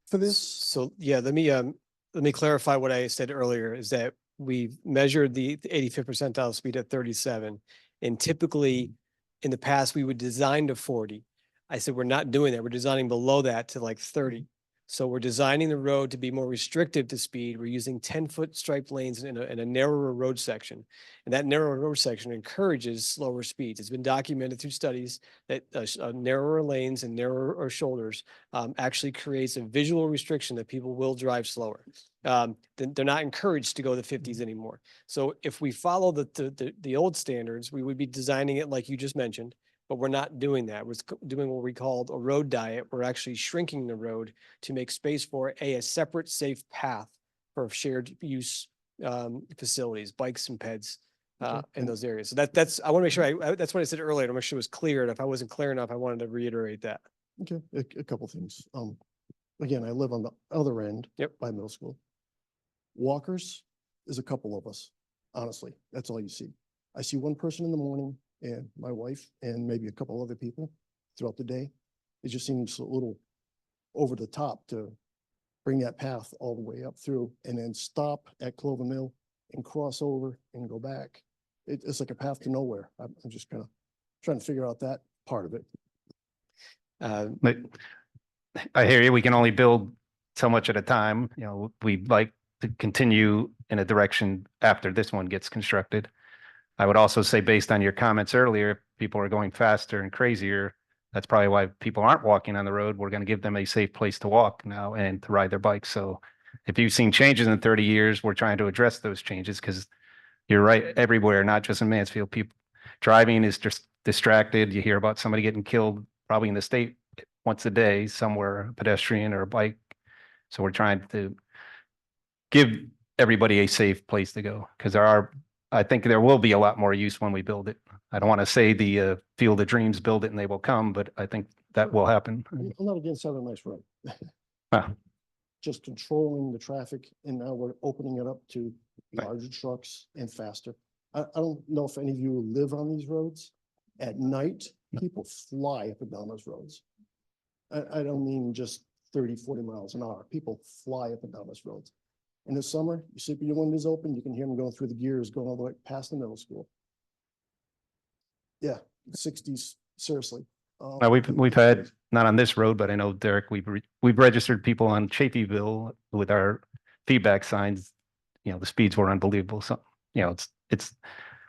for this? So yeah, let me clarify what I said earlier is that we've measured the 85th percentile speed at 37. And typically in the past, we would design to 40. I said, we're not doing that. We're designing below that to like 30. So we're designing the road to be more restrictive to speed. We're using 10-foot striped lanes in a narrower road section. And that narrower road section encourages slower speeds. It's been documented through studies that narrower lanes and narrower shoulders actually creates a visual restriction that people will drive slower. They're not encouraged to go the 50s anymore. So if we follow the old standards, we would be designing it like you just mentioned, but we're not doing that. We're doing what we called a road diet. We're actually shrinking the road to make space for a separate safe path for shared use facilities, bikes and peds in those areas. So that's, I want to make sure that's what I said earlier to make sure it was clear. And if I wasn't clear enough, I wanted to reiterate that. Okay, a couple things. Again, I live on the other end. Yep. By middle school. Walkers, there's a couple of us. Honestly, that's all you see. I see one person in the morning and my wife and maybe a couple other people throughout the day. It just seems a little over the top to bring that path all the way up through and then stop at Clover Mill and cross over and go back. It's like a path to nowhere. I'm just kind of trying to figure out that part of it. But I hear you. We can only build so much at a time. You know, we'd like to continue in a direction after this one gets constructed. I would also say, based on your comments earlier, people are going faster and crazier. That's probably why people aren't walking on the road. We're going to give them a safe place to walk now and to ride their bikes. So if you've seen changes in 30 years, we're trying to address those changes because you're right, everywhere, not just in Mansfield. People driving is just distracted. You hear about somebody getting killed probably in the state once a day, somewhere, a pedestrian or a bike. So we're trying to give everybody a safe place to go because I think there will be a lot more use when we build it. I don't want to say the Field of Dreams, build it and they will come, but I think that will happen. I'm not against having a nice road. Ah. Just controlling the traffic, and now we're opening it up to Right. larger trucks and faster. I don't know if any of you live on these roads. At night, people fly up and down those roads. I don't mean just 30, 40 miles an hour. People fly up and down those roads. In the summer, you sleep with your windows open, you can hear them going through the gears, going all the way past the middle school. Yeah, 60s, seriously. Now we've had, not on this road, but I know, Derek, we've registered people on Chafeeville with our feedback signs. You know, the speeds were unbelievable. So, you know, it's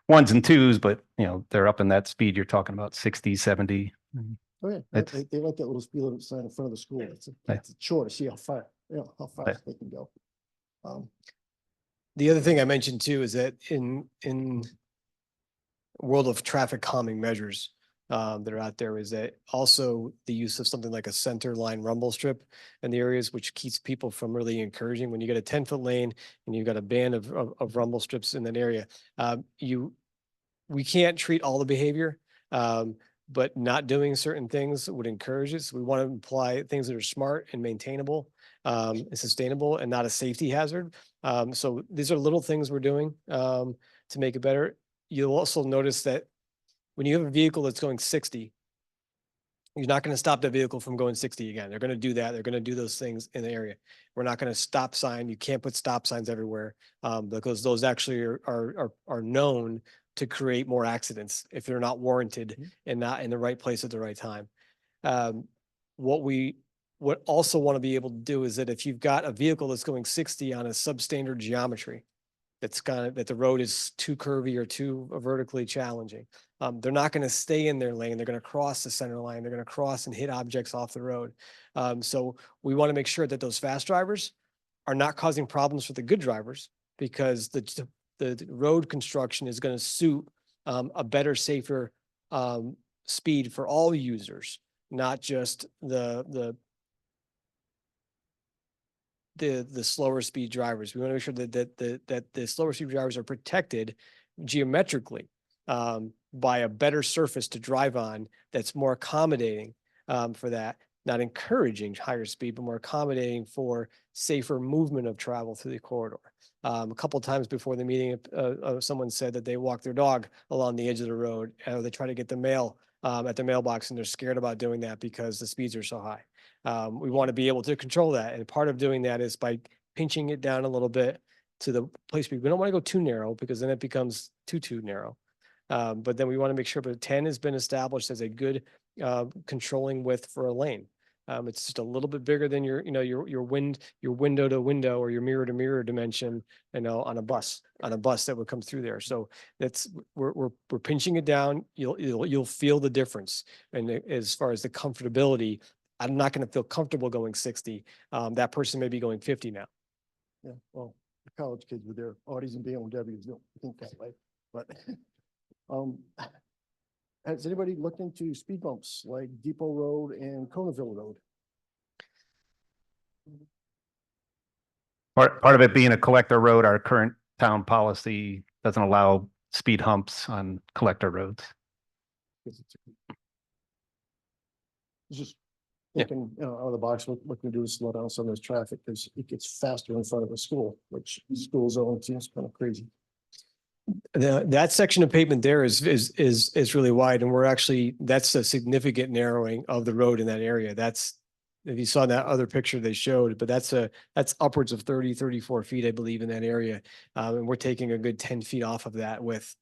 ones and twos, but you know, they're up in that speed. You're talking about 60, 70. Oh, yeah, It's- they like that little speed limit sign in front of the school. It's Yeah. a chore to see how far, how Yeah. fast they can go. The other thing I mentioned too is that in world of traffic calming measures that are out there is that also the use of something like a center line rumble strip in the areas, which keeps people from really encouraging. When you get a 10-foot lane and you've got a band of rumble strips in that area, we can't treat all the behavior, but not doing certain things would encourage it. So we want to apply things that are smart and maintainable and sustainable and not a safety hazard. So these are little things we're doing to make it better. You'll also notice that when you have a vehicle that's going 60, you're not going to stop that vehicle from going 60 again. They're going to do that. They're going to do those things in the area. We're not going to stop sign. You can't put stop signs everywhere because those actually are known to create more accidents if they're not warranted and not in the right place at the right time. What also want to be able to do is that if you've got a vehicle that's going 60 on a substandard geometry, that the road is too curvy or too vertically challenging. They're not going to stay in their lane. They're going to cross the center line. They're going to cross and hit objects off the road. So we want to make sure that those fast drivers are not causing problems for the good drivers because the road construction is going to suit a better, safer speed for all users, not just the slower speed drivers. We want to make sure that the slower speed drivers are protected geometrically by a better surface to drive on that's more accommodating for that, not encouraging higher speed, but more accommodating for safer movement of travel through the corridor. A couple of times before the meeting, someone said that they walk their dog along the edge of the road. They try to get the mail at the mailbox and they're scared about doing that because the speeds are so high. We want to be able to control that. And part of doing that is by pinching it down a little bit to the place. We don't want to go too narrow because then it becomes too narrow. But then we want to make sure that 10 has been established as a good controlling width for a lane. It's just a little bit bigger than your window to window or your mirror to mirror dimension, on a bus that would come through there. So we're pinching it down. You'll feel the difference. And as far as the comfortability, I'm not going to feel comfortable going 60. That person may be going 50 now. Yeah, well, the college kids with their Audis and BMWs don't think that way, but has anybody looked into speed bumps like Depot Road and Coneville Road? Part of it being a collector road, our current town policy doesn't allow speed humps on collector roads. It's just thinking, out of the box, what can we do to slow down some of this traffic? Because it gets faster in front of the school, which school zone seems kind of crazy. That section of pavement there is really wide, and that's a significant narrowing of the road in that area. That's, if you saw that other picture they showed, but that's upwards of 30, 34 feet, I believe, in that area. And we're taking a good 10 feet off of that with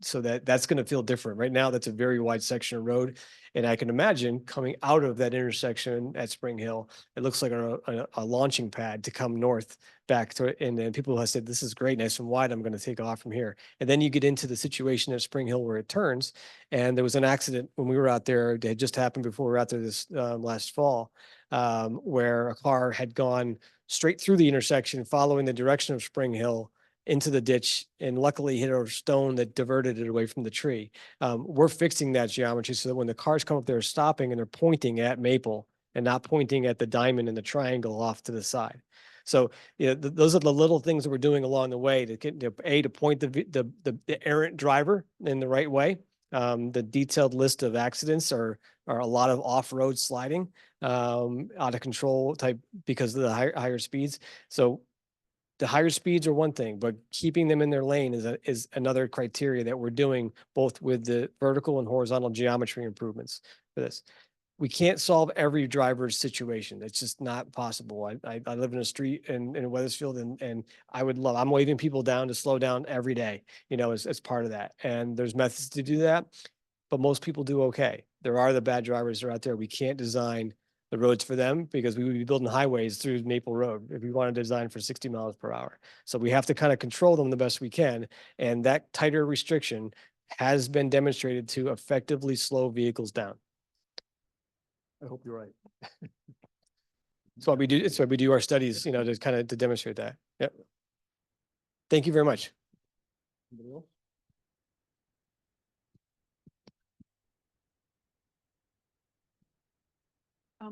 so that's going to feel different. Right now, that's a very wide section of road. And I can imagine coming out of that intersection at Spring Hill, it looks like a launching pad to come north back to it. And then people have said, this is great, nice and wide. I'm going to take off from here. And then you get into the situation at Spring Hill where it turns. And there was an accident when we were out there. It had just happened before we were out there this last fall, where a car had gone straight through the intersection, following the direction of Spring Hill into the ditch, and luckily hit a stone that diverted it away from the tree. We're fixing that geometry so that when the cars come up there stopping and they're pointing at Maple and not pointing at the diamond and the triangle off to the side. So, those are the little things that we're doing along the way to get to point the errant driver in the right way. The detailed list of accidents are a lot of off-road sliding, out of control type because of the higher speeds. So the higher speeds are one thing, but keeping them in their lane is another criteria that we're doing, both with the vertical and horizontal geometry improvements for this. We can't solve every driver's situation. It's just not possible. I live in a street in Weathersfield, and I'm waving people down to slow down every day, as part of that. And there's methods to do that, but most people do okay. There are the bad drivers that are out there. We can't design the roads for them because we would be building highways through Maple Road if we wanted to design for 60 miles per hour. So we have to kind of control them the best we can. And that tighter restriction has been demonstrated to effectively slow vehicles down. I hope you're right. That's why we do, it's why we do our studies, to demonstrate that. Yep. Thank you very much. Anybody else?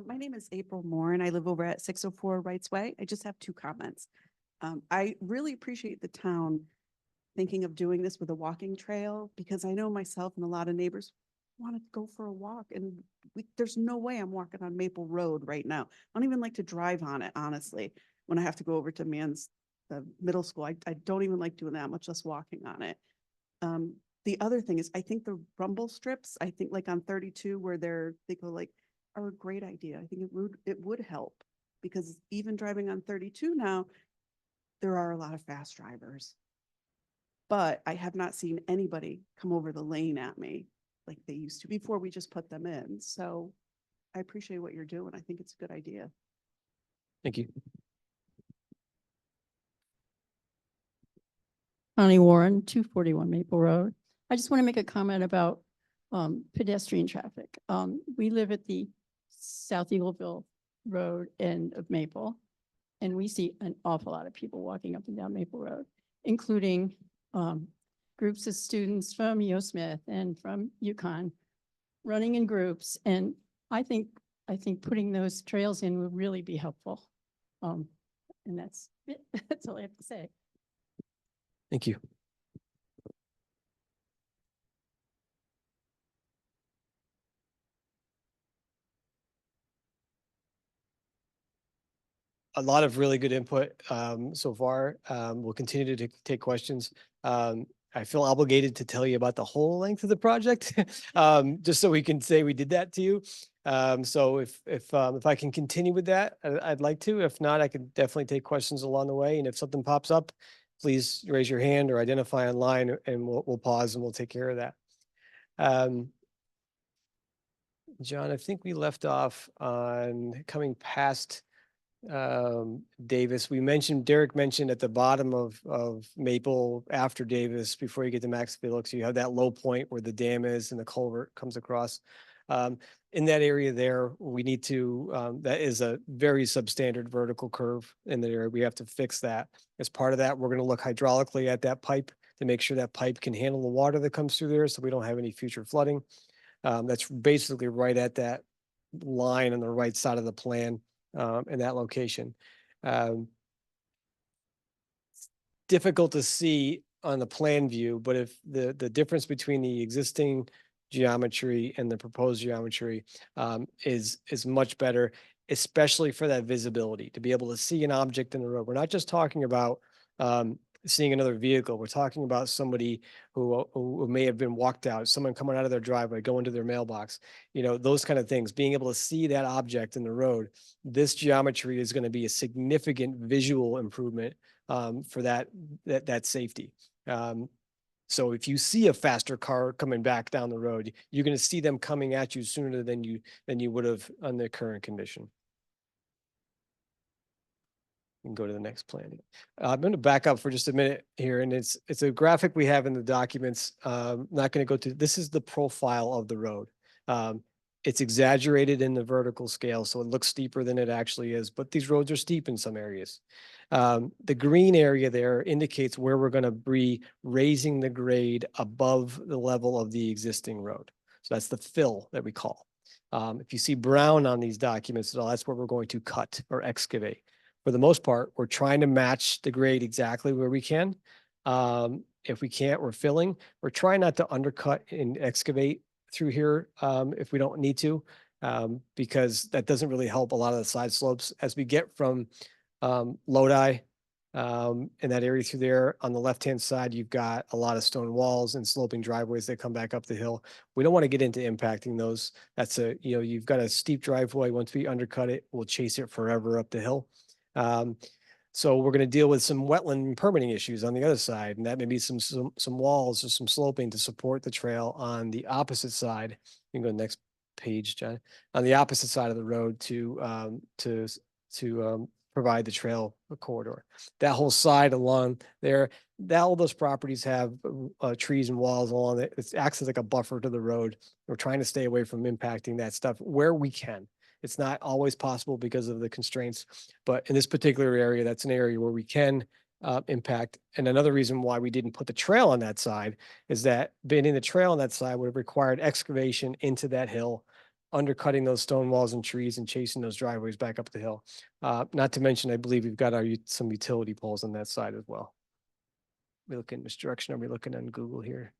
My name is April Moore and I live over at 604 Wrights Way. I just have two comments. I really appreciate the town thinking of doing this with a walking trail because I know myself and a lot of neighbors want to go for a walk and there's no way I'm walking on Maple Road right now. I don't even like to drive on it, honestly, when I have to go over to the middle school. I don't even like doing that, much less walking on it. The other thing is I think the rumble strips, I think like on 32 where they go like, are a great idea. I think it would help because even driving on 32 now, there are a lot of fast drivers. But I have not seen anybody come over the lane at me like they used to before we just put them in. So I appreciate what you're doing. I think it's a good idea. Thank you. Connie Warren, 241 Maple Road. I just want to make a comment about pedestrian traffic. We live at the South Eagleville Road end of Maple, and we see an awful lot of people walking up and down Maple Road, including groups of students from U.O. Smith and from UConn running in groups. And I think putting those trails in would really be helpful. And that's it. That's all I have to say. Thank you. A lot of really good input so far. We'll continue to take questions. I feel obligated to tell you about the whole length of the project, just so we can say we did that to you. So if I can continue with that, I'd like to. If not, I can definitely take questions along the way. And if something pops up, please raise your hand or identify online, and we'll pause and we'll take care of that. John, I think we left off on coming past Davis. Derek mentioned at the bottom of Maple after Davis, before you get to Max Felix, you have that low point where the dam is and the culvert comes across. In that area there, we need to, that is a very substandard vertical curve in the area. We have to fix that. As part of that, we're going to look hydraulically at that pipe to make sure that pipe can handle the water that comes through there so we don't have any future flooding. That's basically right at that line on the right side of the plan. In that location. Difficult to see on the plan view, but if the difference between the existing geometry and the proposed geometry is much better, especially for that visibility, to be able to see an object in the road. We're not just talking about seeing another vehicle. We're talking about somebody who may have been walked out, someone coming out of their driveway, going to their mailbox, those kind of things, being able to see that object in the road. This geometry is going to be a significant visual improvement for that safety. So if you see a faster car coming back down the road, you're going to see them coming at you sooner than you would have on the current condition. You can go to the next plan. I'm going to back up for just a minute here, and it's a graphic we have in the documents. Not going to go through. This is the profile of the road. It's exaggerated in the vertical scale, so it looks steeper than it actually is. But these roads are steep in some areas. The green area there indicates where we're going to be raising the grade above the level of the existing road. So that's the fill that we call. If you see brown on these documents, that's where we're going to cut or excavate. For the most part, we're trying to match the grade exactly where we can. If we can't, we're filling. We're trying not to undercut and excavate through here if we don't need to, because that doesn't really help a lot of the side slopes. As we get from Lodi in that area through there, on the left-hand side, you've got a lot of stone walls and sloping driveways that come back up the hill. We don't want to get into impacting those. That's you've got a steep driveway. Once we undercut it, we'll chase it forever up the hill. So we're going to deal with some wetland permitting issues on the other side, and that may be some walls or some sloping to support the trail on the opposite side. You can go to the next page, John. On the opposite side of the road to provide the trail corridor. That whole side along there, all those properties have trees and walls along it. It acts as like a buffer to the road. We're trying to stay away from impacting that stuff where we can. It's not always possible because of the constraints, but in this particular area, that's an area where we can impact. And another reason why we didn't put the trail on that side is that building the trail on that side would have required excavation into that hill, undercutting those stone walls and trees and chasing those driveways back up the hill. Not to mention, I believe we've got some utility poles on that side as well. We look in which direction are we looking on Google here?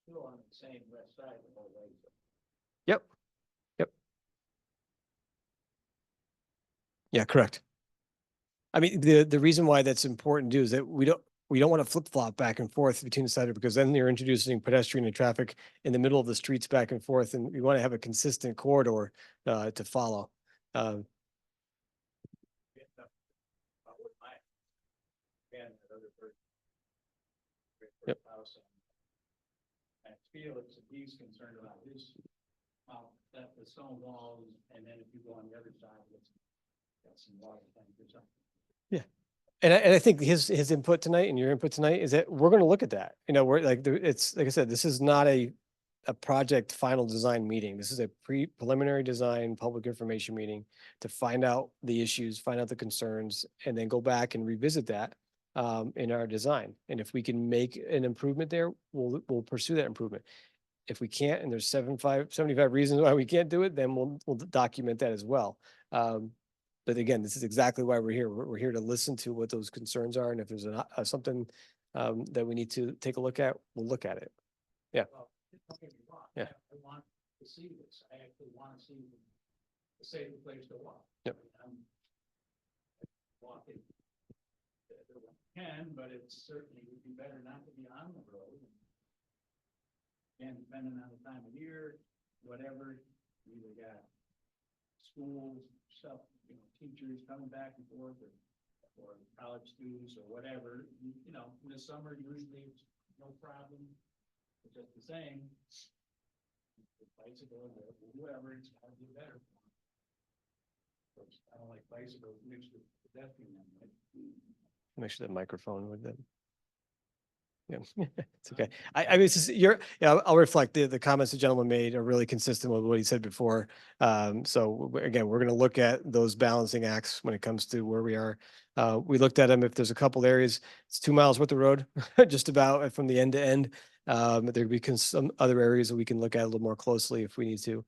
Still on the same west side of the whole way. Yep. Yeah, correct. I mean, the reason why that's important too is that we don't want to flip flop back and forth between the sides, because then you're introducing pedestrian and traffic in the middle of the streets back and forth, and we want to have a consistent corridor to follow. Yep. I feel it's he's concerned about his that the stone walls, and then if you go on the other side, it's got some water tank or something. Yeah. And I think his input tonight and your input tonight is that we're going to look at that. We're like, it's like I said, this is not a project final design meeting. This is a preliminary design public information meeting to find out the issues, find out the concerns, and then go back and revisit that in our design. And if we can make an improvement there, we'll pursue that improvement. If we can't, and there's 75 reasons why we can't do it, then we'll document that as well. But again, this is exactly why we're here. We're here to listen to what those concerns are. And if there's something that we need to take a look at, we'll look at it. Yeah. Well, don't get me wrong. Yeah. I want to see this. I actually want to see a safe place to walk. Yep. I'm walking everyone can, but it certainly would be better not to be on the road. And depending on the time of year, whatever, you either got schools, stuff, teachers coming back and forth, or college students or whatever, in the summer, usually it's no problem. It's just the same. The bicycle or whoever, it's gotta be better. I don't like bicycles mixed with pedestrian. Make sure that microphone with them. Yeah, it's okay. I mean, it's just, I'll reflect the comments the gentleman made are really consistent with what he said before. So again, we're going to look at those balancing acts when it comes to where we are. We looked at them. If there's a couple areas, it's 2 miles worth of road, just about from the end to end. There could be some other areas that we can look at a little more closely if we need to.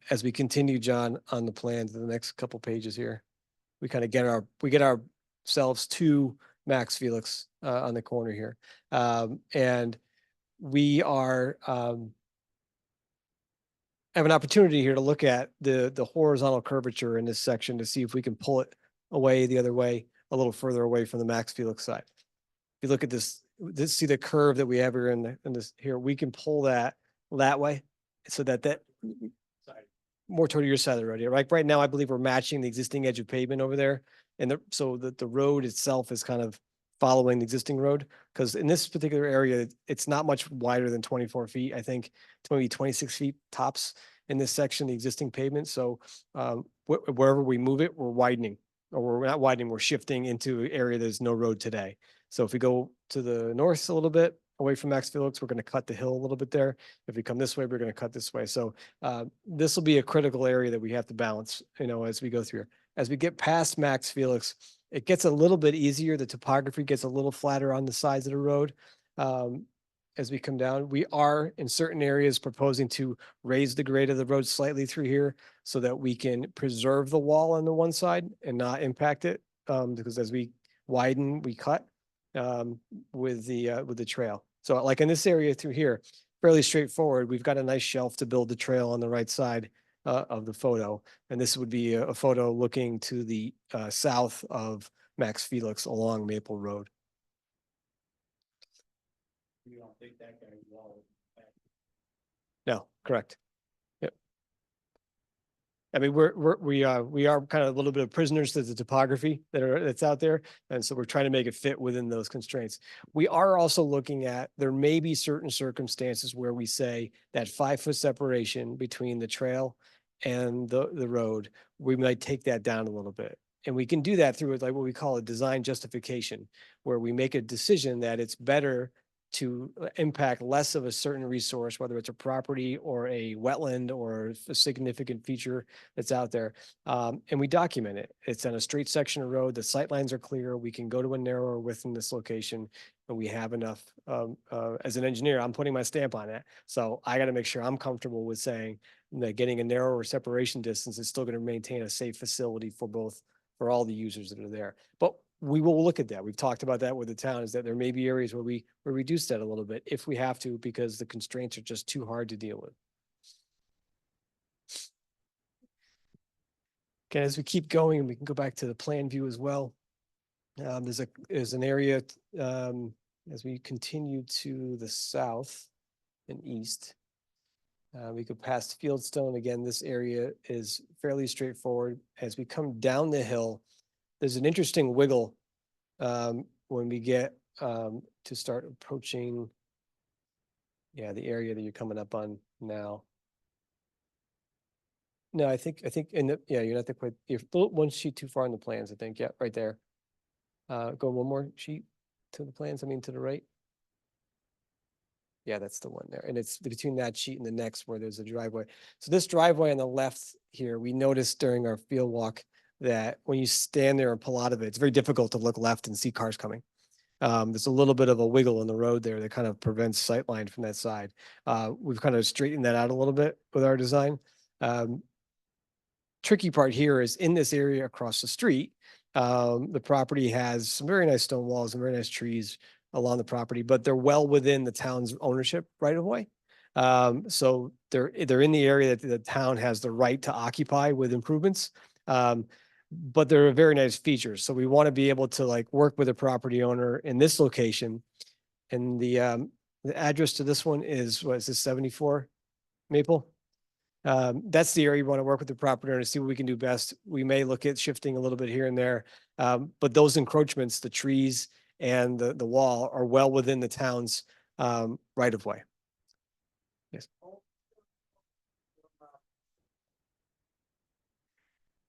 As we continue, John, on the plan to the next couple pages here, we kind of get ourselves to Max Felix on the corner here. And we are have an opportunity here to look at the horizontal curvature in this section to see if we can pull it away the other way, a little further away from the Max Felix side. If you look at this see the curve that we have here in this here, we can pull that way so that more toward your side of the road here. Right now, I believe we're matching the existing edge of pavement over there. And so the road itself is kind of following the existing road. Because in this particular area, it's not much wider than 24 feet. I think it's maybe 26 feet tops in this section, the existing pavement. So wherever we move it, we're widening, or we're not widening, we're shifting into an area there's no road today. So if we go to the north a little bit away from Max Felix, we're going to cut the hill a little bit there. If we come this way, we're going to cut this way. So this will be a critical area that we have to balance, as we go through. As we get past Max Felix, it gets a little bit easier. The topography gets a little flatter on the sides of the road. As we come down, we are in certain areas proposing to raise the grade of the road slightly through here so that we can preserve the wall on the one side and not impact it. Because as we widen, we cut with the trail. So like in this area through here, fairly straightforward. We've got a nice shelf to build the trail on the right side of the photo. And this would be a photo looking to the south of Max Felix along Maple Road. You don't think that guy's wall? No, correct. Yep. I mean, we are kind of a little bit of prisoners to the topography that's out there. And so we're trying to make it fit within those constraints. We are also looking at, there may be certain circumstances where we say that 5-foot separation between the trail and the road, we might take that down a little bit. And we can do that through like what we call a design justification, where we make a decision that it's better to impact less of a certain resource, whether it's a property or a wetland or a significant feature that's out there. And we document it. It's on a straight section of road. The sight lines are clear. We can go to a narrower width in this location, and we have enough. As an engineer, I'm putting my stamp on it. So I got to make sure I'm comfortable with saying that getting a narrower separation distance is still going to maintain a safe facility for all the users that are there. But we will look at that. We've talked about that with the town, is that there may be areas where we reduce that a little bit if we have to, because the constraints are just too hard to deal with. Okay, as we keep going, and we can go back to the plan view as well. There's an area as we continue to the south and east. We go past Fieldstone. Again, this area is fairly straightforward. As we come down the hill, there's an interesting wiggle when we get to start approaching, the area that you're coming up on now. No, I think you're not quite, you're one sheet too far in the plans, I think. Yeah, right there. Go one more sheet to the plans, to the right. Yeah, that's the one there. And it's between that sheet and the next where there's a driveway. So this driveway on the left here, we noticed during our field walk that when you stand there and pull out of it, it's very difficult to look left and see cars coming. There's a little bit of a wiggle in the road there that kind of prevents sight line from that side. We've kind of straightened that out a little bit with our design. Tricky part here is in this area across the street, the property has some very nice stone walls and very nice trees along the property, but they're well within the town's ownership right of way. So they're in the area that the town has the right to occupy with improvements. But they're a very nice features. So we want to be able to work with a property owner in this location. And the address to this one is, what is this, 74 Maple? That's the area we want to work with the property owner to see what we can do best. We may look at shifting a little bit here and there. But those encroachments, the trees and the wall, are well within the town's right of way. Yes.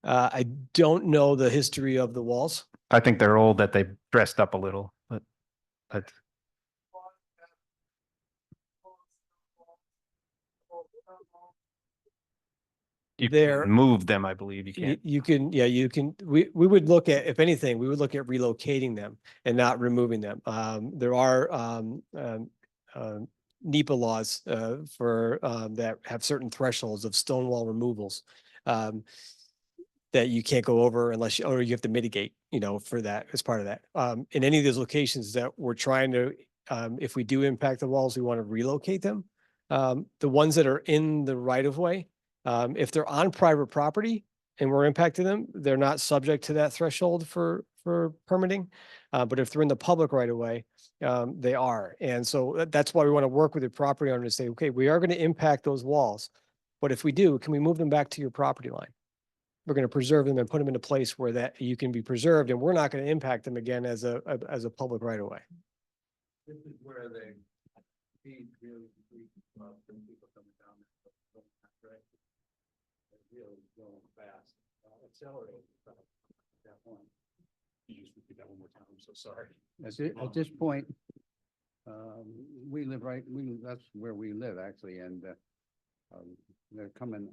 I don't know the history of the walls. I think they're old, that they dressed up a little, but you There- can move them, I believe you can. You can, you can, we would look at, if anything, we would look at relocating them and not removing them. There are NEPA laws for that have certain thresholds of stone wall removals that you can't go over unless or you have to mitigate, for that as part of that. In any of those locations that we're trying to, if we do impact the walls, we want to relocate them. The ones that are in the right of way, if they're on private property and we're impacting them, they're not subject to that threshold for permitting. But if they're in the public right of way, they are. And so that's why we want to work with the property owner to say, okay, we are going to impact those walls. But if we do, can we move them back to your property line? we're going to preserve them and put them in a place where that you can be preserved, and we're not going to impact them again as a public right of way. This is where they feed really from people coming down there. Right? They're really going fast, accelerating at that point. You just repeat that one more time, I'm so sorry. At this point, we live that's where we live actually, and they're coming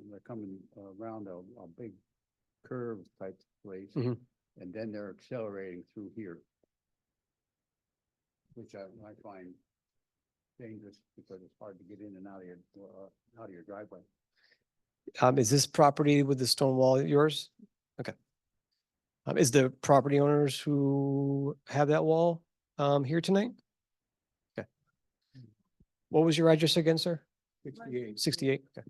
around a big curve type place, Mhm. and then they're accelerating through here, which I find dangerous because it's hard to get in and out of your driveway. Is this property with the stone wall yours? Okay. Is the property owners who have that wall here tonight? Okay. What was your address again, sir? 68. Okay.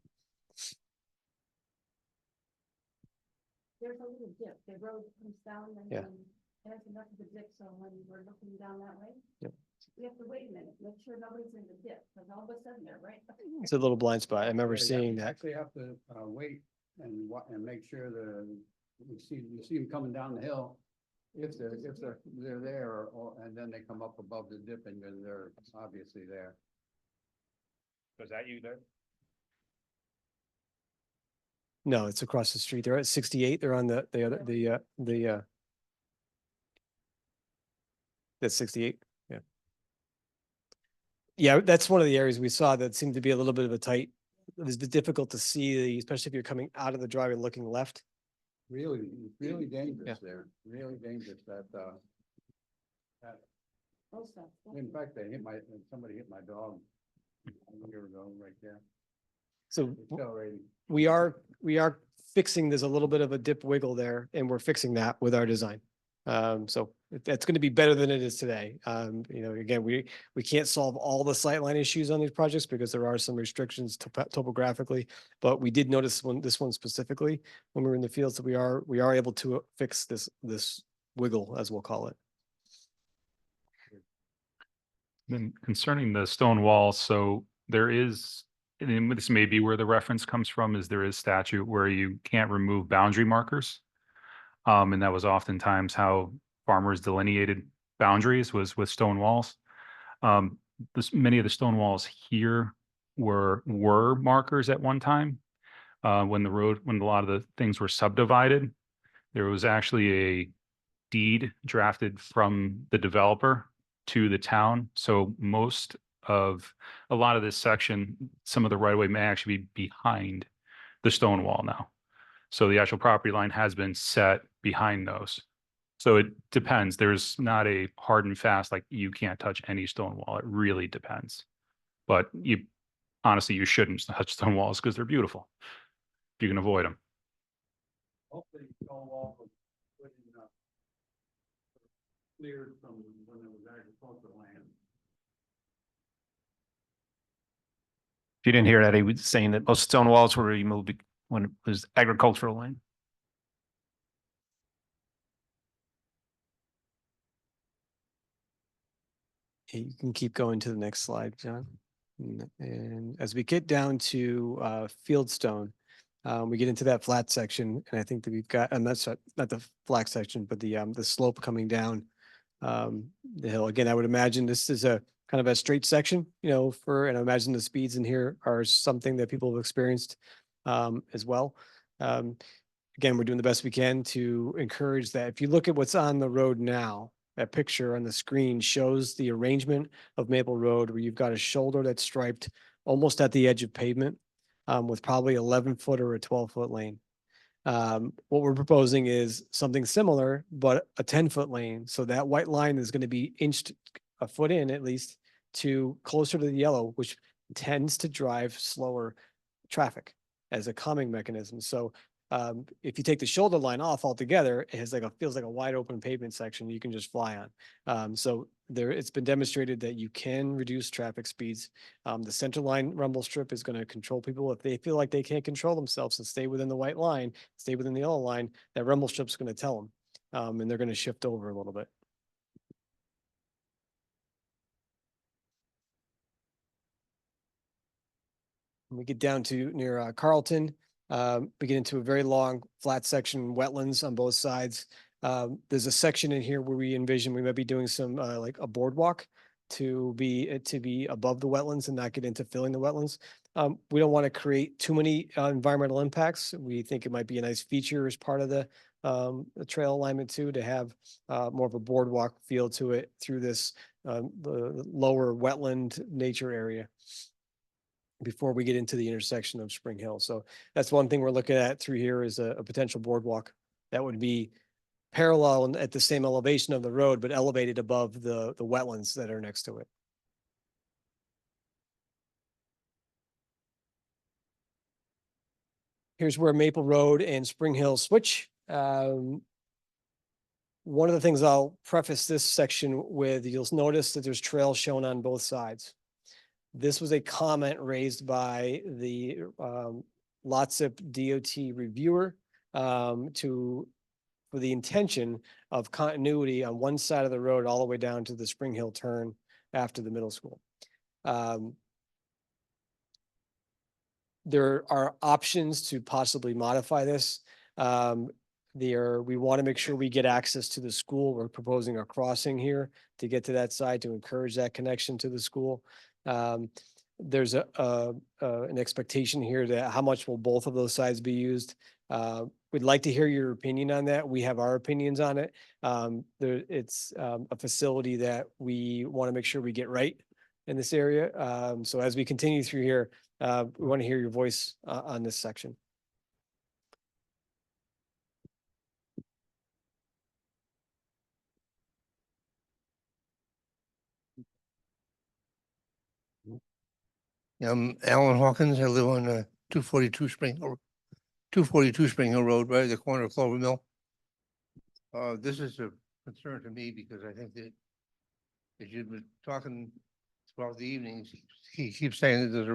There's a little dip, the road comes down and Yeah. then there's enough of a dip, so when we're looking down that way. Yep. We have to wait a minute, make sure nobody's in the dip, because all of a sudden they're right. It's a little blind spot. I remember Yeah, you seeing that. Actually have to wait and make sure you see them coming down the hill. If they're there, and then they come up above the dip and then they're obviously there. Was that you there? No, it's across the street. They're at 68. They're on that's 68. Yeah. Yeah, that's one of the areas we saw that seemed to be a little bit of a tight. It's difficult to see, especially if you're coming out of the driveway and looking left. Really dangerous there, really dangerous in fact, somebody hit my dog a year ago right there, So accelerating. we are fixing, there's a little bit of a dip wiggle there, and we're fixing that with our design. So that's going to be better than it is today. Again, we can't solve all the sightline issues on these projects because there are some restrictions topographically, but we did notice this one specifically when we were in the field. So we are able to fix this wiggle, as we'll call it. Then concerning the stone walls, so there is, and this may be where the reference comes from, is there is statute where you can't remove boundary markers. And that was oftentimes how farmers delineated boundaries was with stone walls. Many of the stone walls here were markers at one time. When a lot of the things were subdivided, there was actually a deed drafted from the developer to the town. So a lot of this section, some of the right of way may actually be behind the stone wall now. So the actual property line has been set behind those. So it depends. There's not a hard and fast, like you can't touch any stone wall. It really depends. But honestly, you shouldn't touch stone walls because they're beautiful. You can avoid them. Hopefully stone wall was put in, cleared from when there was agricultural land. If you didn't hear that, he was saying that most stone walls were removed when it was agricultural land. You can keep going to the next slide, John. And as we get down to Fieldstone, we get into that flat section, and I think that we've got, and that's not the flat section, but the slope coming down the hill. Again, I would imagine this is a kind of a straight section, and I imagine the speeds in here are something that people have experienced as well. Again, we're doing the best we can to encourage that. If you look at what's on the road now, that picture on the screen shows the arrangement of Maple Road, where you've got a shoulder that's striped almost at the edge of pavement with probably 11-foot or a 12-foot lane. What we're proposing is something similar, but a 10-foot lane. So that white line is going to be inched a foot in at least to closer to the yellow, which tends to drive slower traffic as a calming mechanism. So if you take the shoulder line off altogether, it has feels like a wide open pavement section you can just fly on. So it's been demonstrated that you can reduce traffic speeds. The center line rumble strip is going to control people. If they feel like they can't control themselves and stay within the white line, stay within the yellow line, that rumble strip is going to tell them, and they're going to shift over a little bit. When we get down to near Carlton, We get into a very long flat section, wetlands on both sides. There's a section in here where we envision we might be doing some like a boardwalk to be above the wetlands and not get into filling the wetlands. We don't want to create too many environmental impacts. We think it might be a nice feature as part of the trail alignment too, to have more of a boardwalk feel to it through this the lower wetland nature area before we get into the intersection of Spring Hill. So that's one thing we're looking at through here is a potential boardwalk that would be parallel and at the same elevation of the road, but elevated above the wetlands that are next to it. Here's where Maple Road and Spring Hill switch. One of the things I'll preface this section with, you'll notice that there's trails shown on both sides. This was a comment raised by the LOTSIP DOT reviewer for the intention of continuity on one side of the road all the way down to the Spring Hill turn after the middle school. There are options to possibly modify this. We want to make sure we get access to the school. We're proposing a crossing here to get to that side to encourage that connection to the school. There's an expectation here that how much will both of those sides be used? We'd like to hear your opinion on that. We have our opinions on it. It's a facility that we want to make sure we get right in this area. So as we continue through here, we want to hear your voice on this section. I'm Alan Hawkins. I live on 242 Spring Hill Road, right at the corner of Clover Mill. This is a concern to me because I think that as you've been talking throughout the evenings, he keeps saying that there's a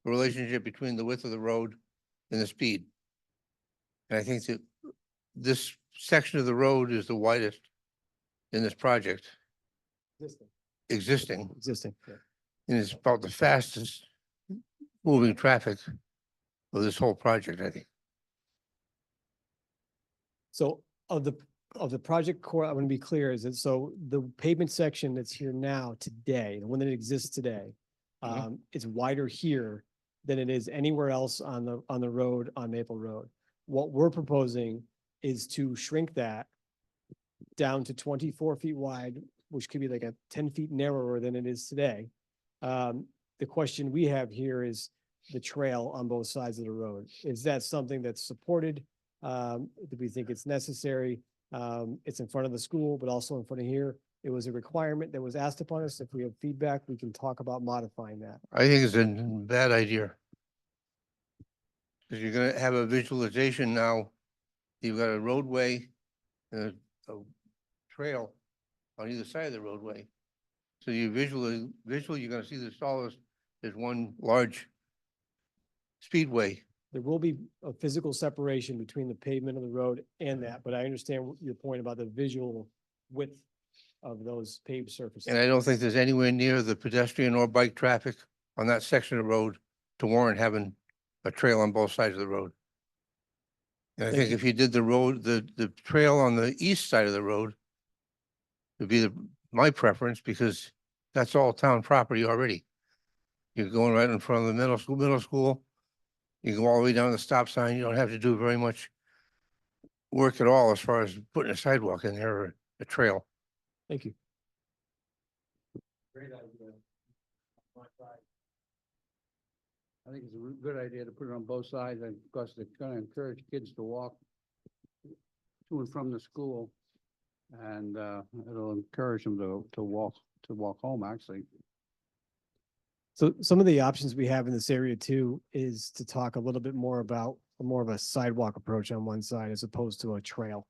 relationship between the width of the road and the speed. And I think that this section of the road is the widest in this project, existing. Yeah. And it's about the fastest moving traffic of this whole project, I think. So of the project core, I want to be clear, is that so the pavement section that's here now today, the one that exists today, is wider here than it is anywhere else on the road on Maple Road. What we're proposing is to shrink that down to 24 feet wide, which could be like 10 feet narrower than it is today. The question we have here is the trail on both sides of the road. Is that something that's supported? Do we think it's necessary? It's in front of the school, but also in front of here. It was a requirement that was asked upon us. If we have feedback, we can talk about modifying that. I think it's a bad idea. Because you're gonna have a visualization now. You've got a roadway and a trail on either side of the roadway. So you visually, you're gonna see this all as one large speedway. There will be a physical separation between the pavement of the road and that, but I understand your point about the visual width of those paved surfaces. And I don't think there's anywhere near the pedestrian or bike traffic on that section of road to warrant having a trail on both sides of the road. And I think if you did the road, the trail on the east side of the road would be my preference, because that's all town property already. You're going right in front of the middle school. You go all the way down the stop sign. You don't have to do very much work at all as far as putting a sidewalk in there or a trail. Thank you. Great idea. I think it's a good idea to put it on both sides, and because they're gonna encourage kids to walk to and from the school. And it'll encourage them to walk home, actually. So some of the options we have in this area too is to talk a little bit more about more of a sidewalk approach on one side as opposed to a trail.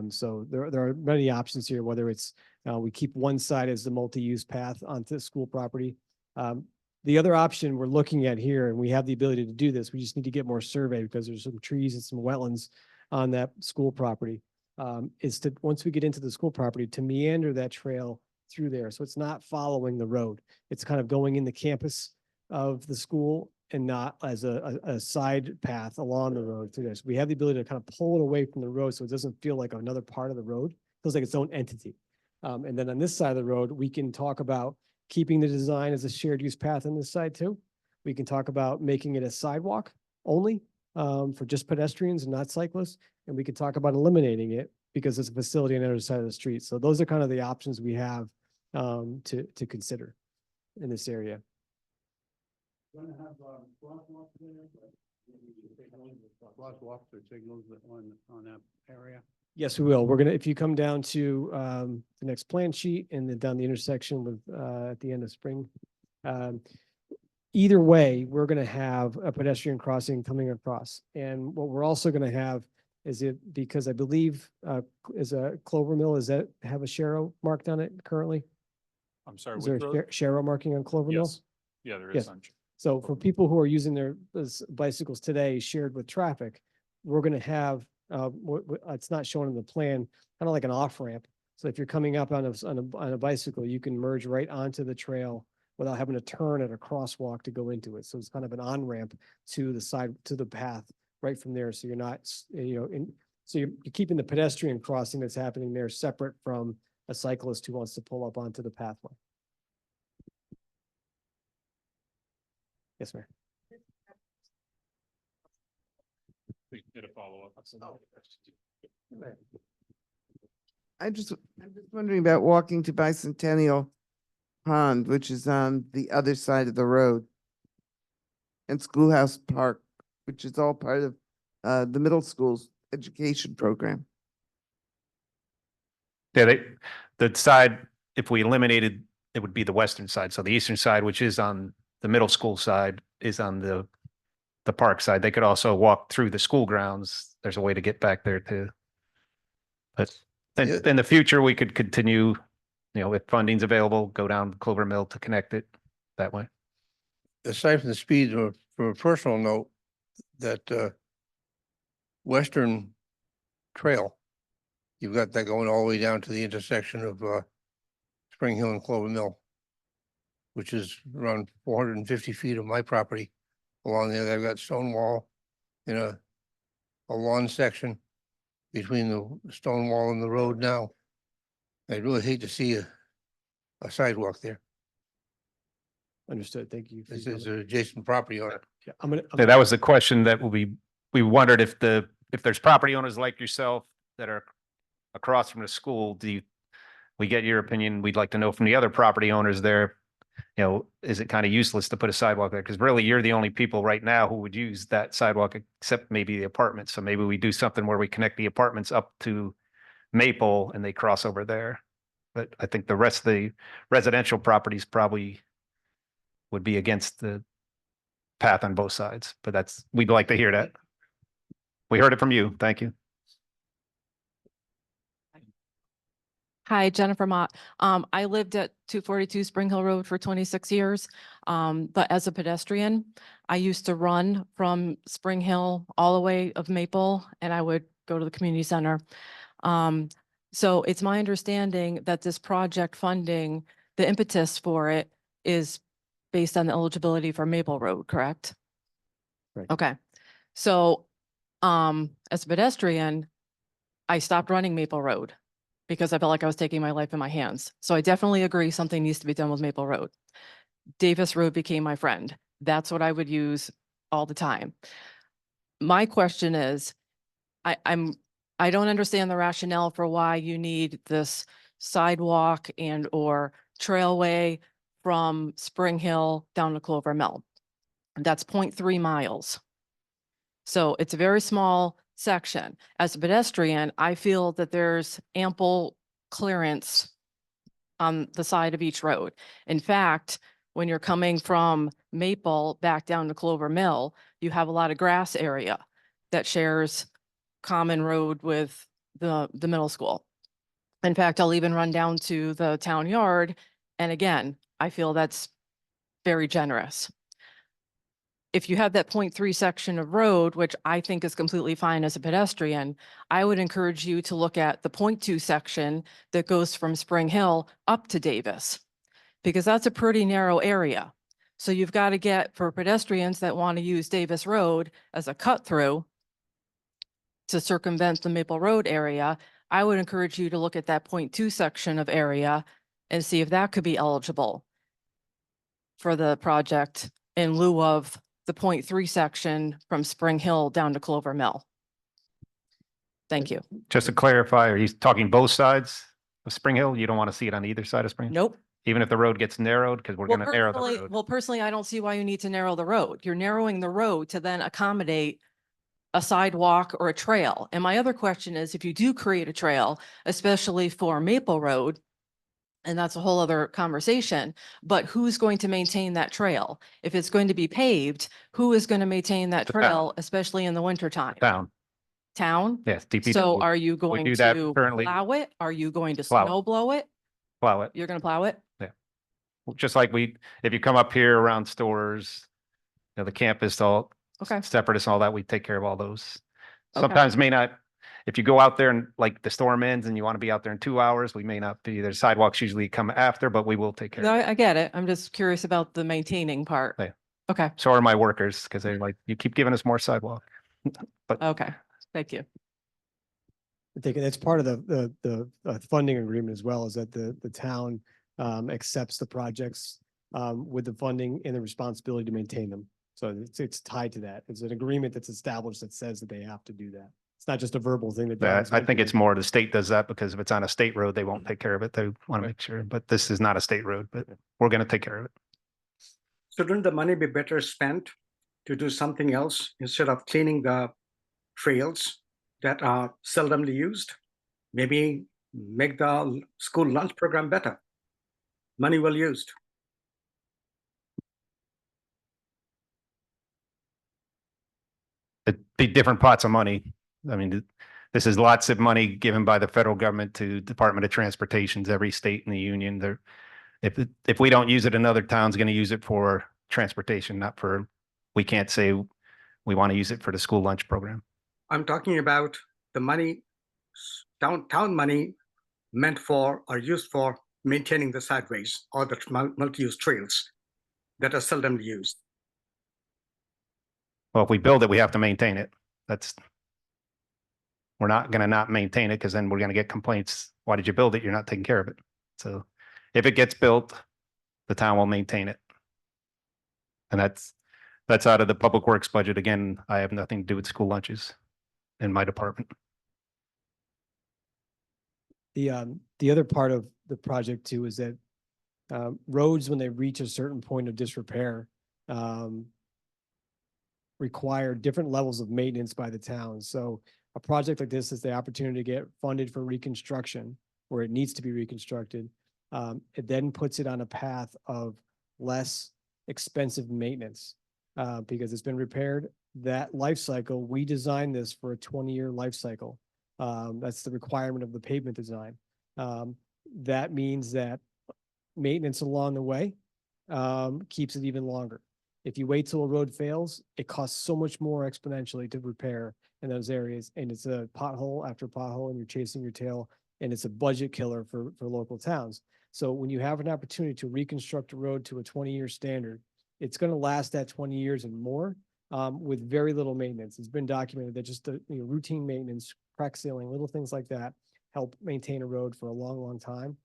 So there are many options here, whether it's we keep one side as the multi-use path onto school property. The other option we're looking at here, and we have the ability to do this, we just need to get more survey because there's some trees and some wetlands on that school property, is to, once we get into the school property, to meander that trail through there. So it's not following the road. It's kind of going in the campus of the school and not as a side path along the road through this. We have the ability to kind of pull it away from the road so it doesn't feel like another part of the road. It feels like its own entity. And then on this side of the road, we can talk about keeping the design as a shared use path on this side too. We can talk about making it a sidewalk only for just pedestrians and not cyclists. And we can talk about eliminating it because it's a facility on the other side of the street. So those are kind of the options we have to consider in this area. Crosswalks or signals on that area? Yes, we will. We're gonna, if you come down to the next plan sheet and then down the intersection with at the end of spring. Either way, we're gonna have a pedestrian crossing coming across. And what we're also gonna have is it, because I believe is a Clover Mill, is that have a Sharrow marked on it currently? I'm sorry, Is there which a road? Sharrow marking on Clover Mill? Yes. Yeah, there Yes. is. So for people who are using their bicycles today shared with traffic, we're gonna have, it's not shown in the plan, kind of like an off ramp. So if you're coming up on a bicycle, you can merge right onto the trail without having to turn at a crosswalk to go into it. So it's kind of an on ramp to the side, to the path right from there. So you're not, so you're keeping the pedestrian crossing that's happening there separate from a cyclist who wants to pull up onto the pathway. Yes, ma'am. We did a follow-up. I'm just wondering about walking to Bicentennial Pond, which is on the other side of the road. And Schoolhouse Park, which is all part of the middle school's education program. Yeah, the side, if we eliminated, it would be the western side. So the eastern side, which is on the middle school side, is on the park side. They could also walk through the school grounds. There's a way to get back there too. But in the future, we could continue, if funding's available, go down Clover Mill to connect it that way. Aside from the speed, or from a personal note, that western trail, you've got that going all the way down to the intersection of Spring Hill and Clover Mill, which is around 450 feet of my property. Along there, they've got stone wall in a lawn section between the stone wall and the road now. I'd really hate to see a sidewalk there. Understood. Thank you. for This your is comment. an adjacent property owner. Yeah, I'm gonna. Yeah, that was the question that we wondered if there's property owners like yourself that are across from the school, we get your opinion. We'd like to know from the other property owners there, is it kind of useless to put a sidewalk there? Because really you're the only people right now who would use that sidewalk except maybe the apartments. So maybe we do something where we connect the apartments up to Maple and they cross over there. But I think the rest of the residential properties probably would be against the path on both sides, but we'd like to hear that. We heard it from you. Thank you. Hi, Jennifer Mott. I lived at 242 Spring Hill Road for 26 years. But as a pedestrian, I used to run from Spring Hill all the way of Maple and I would go to the community center. So it's my understanding that this project funding, the impetus for it is based on the eligibility for Maple Road, correct? Right. Okay. So, as a pedestrian, I stopped running Maple Road because I felt like I was taking my life in my hands. So I definitely agree something needs to be done with Maple Road. Davis Road became my friend. That's what I would use all the time. My question is, I don't understand the rationale for why you need this sidewalk and or trailway from Spring Hill down to Clover Mill. That's 0.3 miles. So it's a very small section. As a pedestrian, I feel that there's ample clearance on the side of each road. In fact, when you're coming from Maple back down to Clover Mill, you have a lot of grass area that shares common road with the middle school. In fact, I'll even run down to the town yard. And again, I feel that's very generous. If you have that 0.3 section of road, which I think is completely fine as a pedestrian, I would encourage you to look at the 0.2 section that goes from Spring Hill up to Davis, because that's a pretty narrow area. So you've got to get, for pedestrians that want to use Davis Road as a cut through to circumvent the Maple Road area, I would encourage you to look at that 0.2 section of area and see if that could be eligible for the project in lieu of the 0.3 section from Spring Hill down to Clover Mill. Thank you. Just to clarify, are you talking both sides of Spring Hill? You don't want to see it on either side of Spring Hill? Nope. Even if the road gets narrowed, because we're Well, going to narrow the personally, road. well, personally, I don't see why you need to narrow the road. You're narrowing the road to then accommodate a sidewalk or a trail. And my other question is, if you do create a trail, especially for Maple Road, and that's a whole other conversation, but who's going to maintain that trail? If it's going to be paved, who is going to maintain that The town. trail, especially in the winter time? Down. Town? Yes, DPW. So are you going do that to currently. plow it? Are you going to Plow it. snow blow it? Plow it. You're going to plow it? Just like if you come up here around stores, the campus, all Okay. separatists and all that, we take care of all those. Okay. Sometimes may not, if you go out there and like the storm ends and you want to be out there in 2 hours, we may not be, there's sidewalks usually come after, but we will take care No, of it. I get it. I'm just curious about the maintaining part. Yeah. Okay. So are my workers, because they're like, you keep giving us more sidewalk. But Okay. Thank you. I think that's part of the funding agreement as well, is that the town accepts the projects with the funding and the responsibility to maintain them. So it's tied to that. It's an agreement that's established that says that they have to do that. It's not just a verbal thing that. that, Don's I think making. it's more the state does that, because if it's on a state road, they won't take care of it. They want to make sure, but this is not a state road, but we're going to take care of it. Shouldn't the money be better spent to do something else instead of cleaning the trails that are seldomly used? Maybe make the school lunch program better. Money well used. It'd be different pots of money. I mean, this is lots of money given by the federal government to Department of Transportations, every state in the union. They're, if we don't use it, another town's going to use it for transportation, not for, we can't say we want to use it for the school lunch program. I'm talking about the money, town money meant for or used for maintaining the sideways or the multi-use trails that are seldom used. Well, if we build it, we have to maintain it. We're not going to not maintain it, because then we're going to get complaints. Why did you build it? You're not taking care of it. So if it gets built, the town will maintain it. And that's out of the public works budget. Again, I have nothing to do with school lunches in my department. The other part of the project too is that roads, when they reach a certain point of disrepair, require different levels of maintenance by the town. So a project like this is the opportunity to get funded for reconstruction where it needs to be reconstructed. It then puts it on a path of less expensive maintenance because it's been repaired. That life cycle, we designed this for a 20-year life cycle. That's the requirement of the pavement design. That means that maintenance along the way keeps it even longer. If you wait till a road fails, it costs so much more exponentially to repair in those areas. And it's a pothole after pothole and you're chasing your tail, and it's a budget killer for local towns. So when you have an opportunity to reconstruct a road to a 20-year standard, it's going to last that 20 years and more with very little maintenance. It's been documented that just the routine maintenance, crack sealing, little things like that help maintain a road for a long, long time.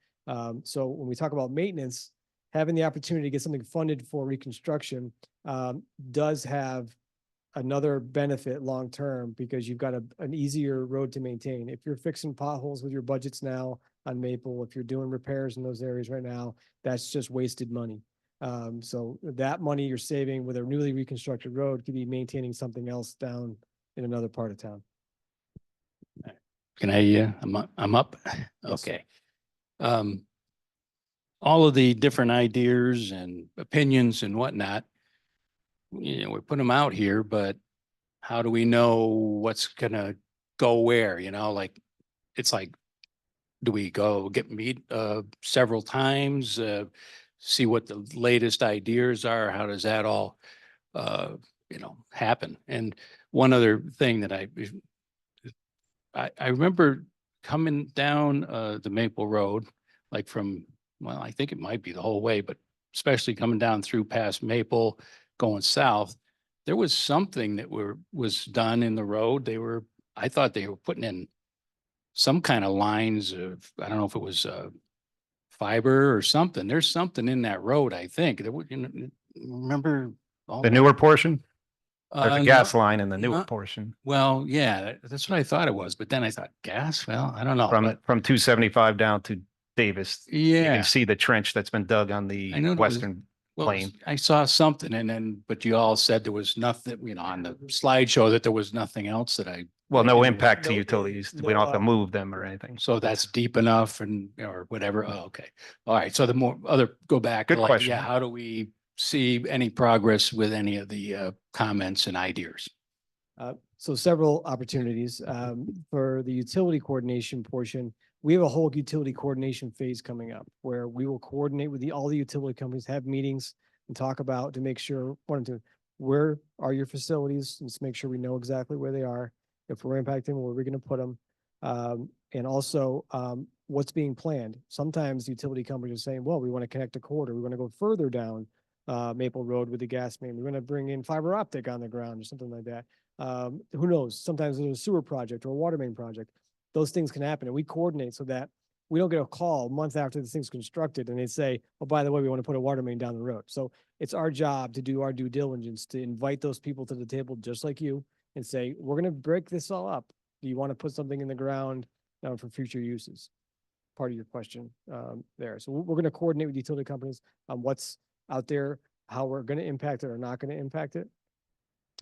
So when we talk about maintenance, having the opportunity to get something funded for reconstruction does have another benefit long-term, because you've got an easier road to maintain. If you're fixing potholes with your budgets now on Maple, if you're doing repairs in those areas right now, that's just wasted money. So that money you're saving with a newly reconstructed road could be maintaining something else down in another part of town. Can I, I'm up? Okay. All of the different ideas and opinions and whatnot, we put them out here, but how do we know what's gonna go where, like, it's like, do we go meet several times, see what the latest ideas are? How does that all, happen? And one other thing that I remember coming down the Maple Road, like from, well, I think it might be the whole way, but especially coming down through past Maple, going south, there was something that was done in the road. I thought they were putting in some kind of lines of, I don't know if it was fiber or something. There's something in that road, I think. Remember? all The that? newer portion? There's a No, gas line in the newer not- portion Well, yeah, that's what I thought it was. But then I thought gas, well, I don't know. But from 275 down to Davis. You yeah, can see the trench that's been dug on I the know there was- western well, plane. I saw something and then, but you all said there was nothing, on the slideshow that there was nothing else that I. Well, no There was impact to no- utilities. We no, don't have to move them or anything. So that's deep enough or whatever. Oh, okay. All right. So the more go back. to Good like, question. Yeah. How do we see any progress with any of the comments and ideas? So several opportunities. For the utility coordination portion, we have a whole utility coordination phase coming up where we will coordinate with all the utility companies, have meetings and talk about to make sure, where are your facilities? Let's make sure we know exactly where they are. If we're impacting, where we're going to put them. And also what's being planned. Sometimes utility companies are saying, well, we want to connect a corridor. We want to go further down Maple Road with the gas main. We're going to bring in fiber optic on the ground or something like that. Who knows? Sometimes there's a sewer project or a water main project. Those things can happen, and we coordinate so that we don't get a call a month after the thing's constructed and they say, oh, by the way, we want to put a water main down the road. So it's our job to do our due diligence to invite those people to the table just like you and say, we're going to break this all up. Do you want to put something in the ground for future uses? Part of your question there. So we're going to coordinate with utility companies on what's out there, how we're going to impact it or not going to impact it.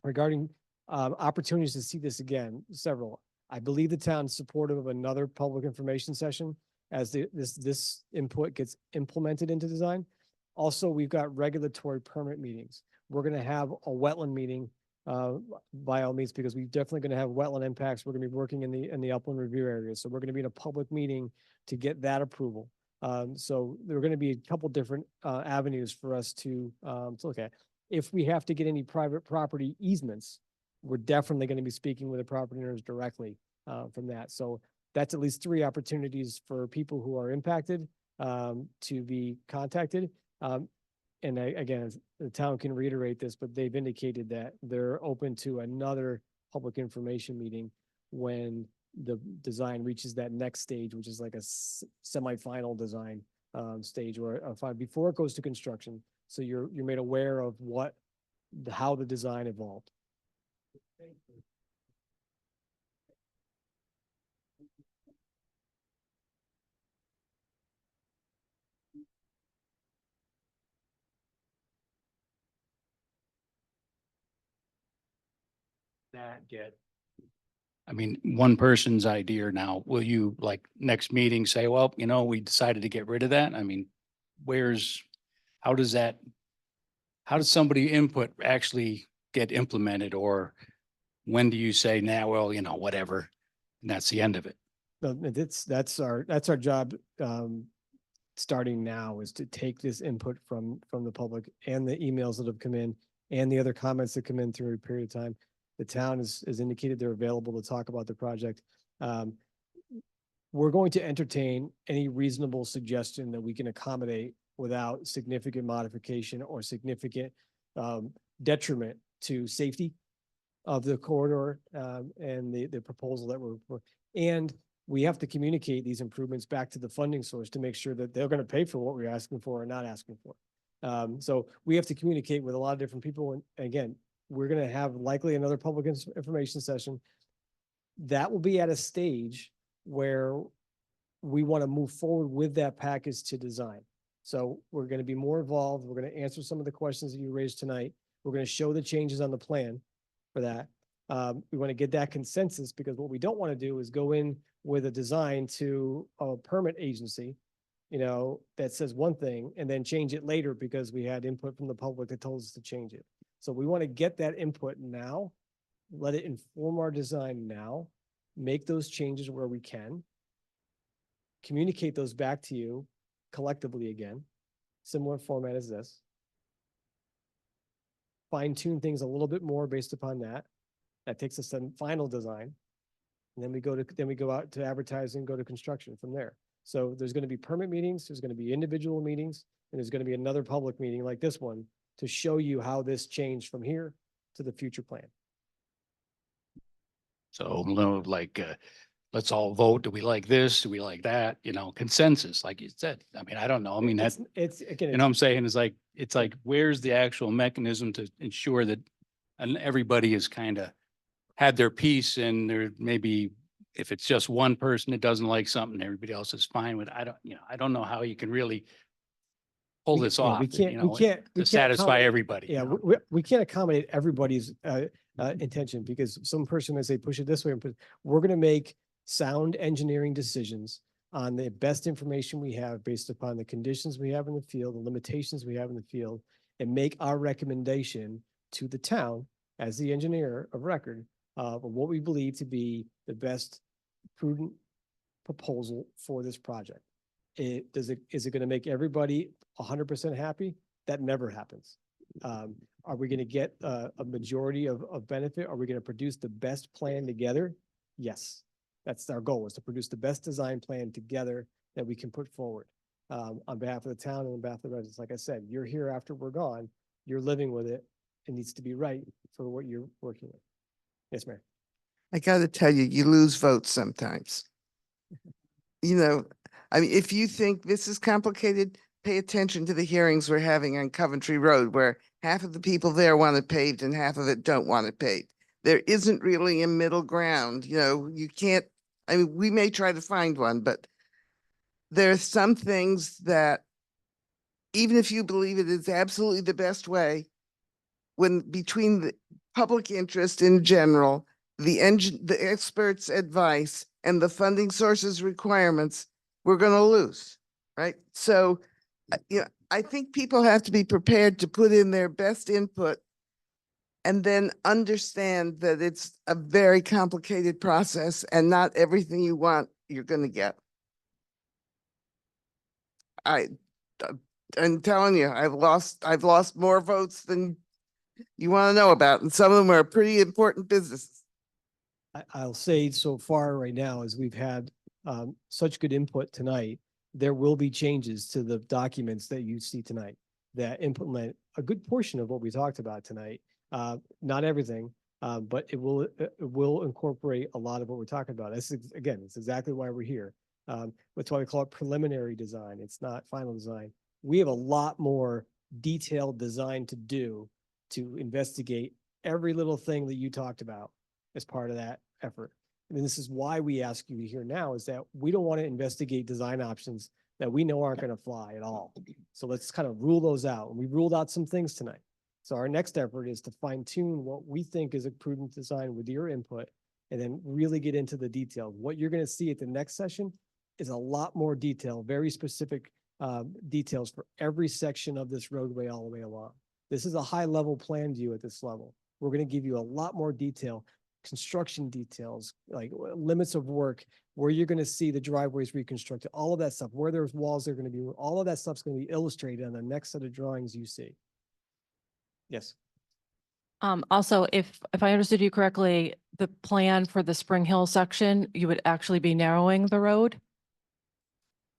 Regarding opportunities to see this again, several. I believe the town's supportive of another public information session as this input gets implemented into design. Also, we've got regulatory permit meetings. We're going to have a wetland meeting by all means, because we're definitely going to have wetland impacts. We're going to be working in the upland review area. So we're going to be in a public meeting to get that approval. So there are going to be a couple different avenues for us to look at. If we have to get any private property easements, we're definitely going to be speaking with the property owners directly from that. So that's at least 3 opportunities for people who are impacted to be contacted. And again, the town can reiterate this, but they've indicated that they're open to another public information meeting when the design reaches that next stage, which is like a semi-final design stage or before it goes to construction. So you're made aware of how the design evolved. I mean, one person's idea now, will you like next meeting say, well, we decided to get rid of that? I mean, how does somebody input actually get implemented, or when do you say, nah, well, whatever, and that's the end of it? No, that's our job. Starting now is to take this input from the public and the emails that have come in and the other comments that come in through a period of time. The town has indicated they're available to talk about the project. We're going to entertain any reasonable suggestion that we can accommodate without significant modification or significant detriment to safety of the corridor and the proposal that and we have to communicate these improvements back to the funding source to make sure that they're going to pay for what we're asking for or not asking for. So we have to communicate with a lot of different people. And again, we're going to have likely another public information session. That will be at a stage where we want to move forward with that package to design. So we're going to be more involved. We're going to answer some of the questions that you raised tonight. We're going to show the changes on the plan for that. We want to get that consensus, because what we don't want to do is go in with a design to a permit agency, that says one thing and then change it later because we had input from the public that told us to change it. So we want to get that input now, let it inform our design now, make those changes where we can, communicate those back to you collectively again, similar format as this, fine tune things a little bit more based upon that. That takes us to final design. And then we go out to advertising, go to construction from there. So there's going to be permit meetings. There's going to be individual meetings. And there's going to be another public meeting like this one to show you how this changed from here to the future plan. So, like, let's all vote. Do we like this? Do we like that? You know, consensus, like you said. I mean, I don't know. I mean, that's, It's again, you know what I'm saying? It's like, where's the actual mechanism to ensure that and everybody is kind of had their piece and there maybe if it's just one person that doesn't like something, everybody else is fine with, I don't know how you can really pull this off, to satisfy everybody. Yeah, you know? we can't accommodate everybody's intention because some person may say, push it this way. We're going to make sound engineering decisions on the best information we have based upon the conditions we have in the field, the limitations we have in the field, and make our recommendation to the town as the engineer of record of what we believe to be the best prudent proposal for this project. Is it going to make everybody 100% happy? That never happens. Are we going to get a majority of benefit? Are we going to produce the best plan together? Yes, that's our goal, is to produce the best design plan together that we can put forward on behalf of the town and on behalf of the residents. Like I said, you're here after we're gone. You're living with it. It needs to be right for what you're working with. Yes, Mayor. I got to tell you, you lose votes sometimes. You know, I mean, if you think this is complicated, pay attention to the hearings we're having on Coventry Road, where half of the people there want it paved and half of it don't want it paved. There isn't really a middle ground, you know, you can't, I mean, we may try to find one, but there's some things that even if you believe it is absolutely the best way, when between the public interest in general, the experts' advice and the funding sources requirements, we're going to lose, right? So, you know, I think people have to be prepared to put in their best input and then understand that it's a very complicated process and not everything you want, you're going to get. I'm telling you, I've lost more votes than you want to know about, and some of them are pretty important businesses. I'll say so far right now, as we've had such good input tonight, there will be changes to the documents that you see tonight that implement a good portion of what we talked about tonight. Not everything, but it will incorporate a lot of what we're talking about. Again, it's exactly why we're here. That's why we call it preliminary design. It's not final design. We have a lot more detailed design to do to investigate every little thing that you talked about as part of that effort. And this is why we ask you here now, is that we don't want to investigate design options that we know aren't going to fly at all. So let's kind of rule those out. And we ruled out some things tonight. So our next effort is to fine tune what we think is a prudent design with your input, and then really get into the details. What you're going to see at the next session is a lot more detail, very specific details for every section of this roadway all the way along. This is a high level plan view at this level. We're going to give you a lot more detail, construction details, like limits of work, where you're going to see the driveways reconstructed, all of that stuff, where there's walls they're going to be, all of that stuff's going to be illustrated on the next set of drawings you see. Yes. Also, if I understood you correctly, the plan for the Spring Hill section, you would actually be narrowing the road?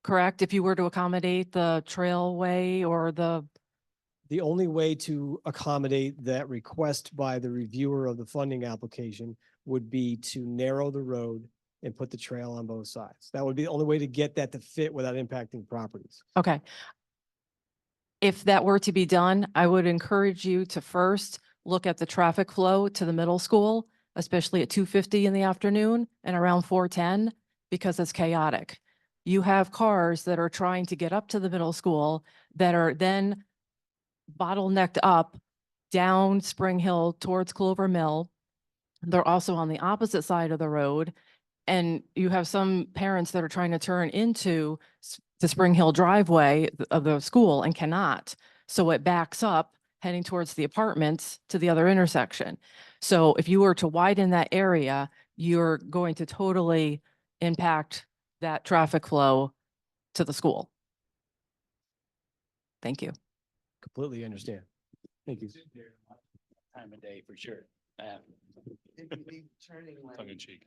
Correct? If you were to accommodate the trailway or The only way to accommodate that request by the reviewer of the funding application would be to narrow the road and put the trail on both sides. That would be the only way to get that to fit without impacting properties. Okay. If that were to be done, I would encourage you to first look at the traffic flow to the middle school, especially at 2:50 in the afternoon and around 4:10, because it's chaotic. You have cars that are trying to get up to the middle school that are then bottlenecked up down Spring Hill towards Clover Mill. They're also on the opposite side of the road. And you have some parents that are trying to turn into the Spring Hill driveway of the school and cannot. So it backs up heading towards the apartments to the other intersection. So if you were to widen that area, you're going to totally impact that traffic flow to the school. Thank Completely understand. Thank you. Time of day for sure. Tongue in cheek.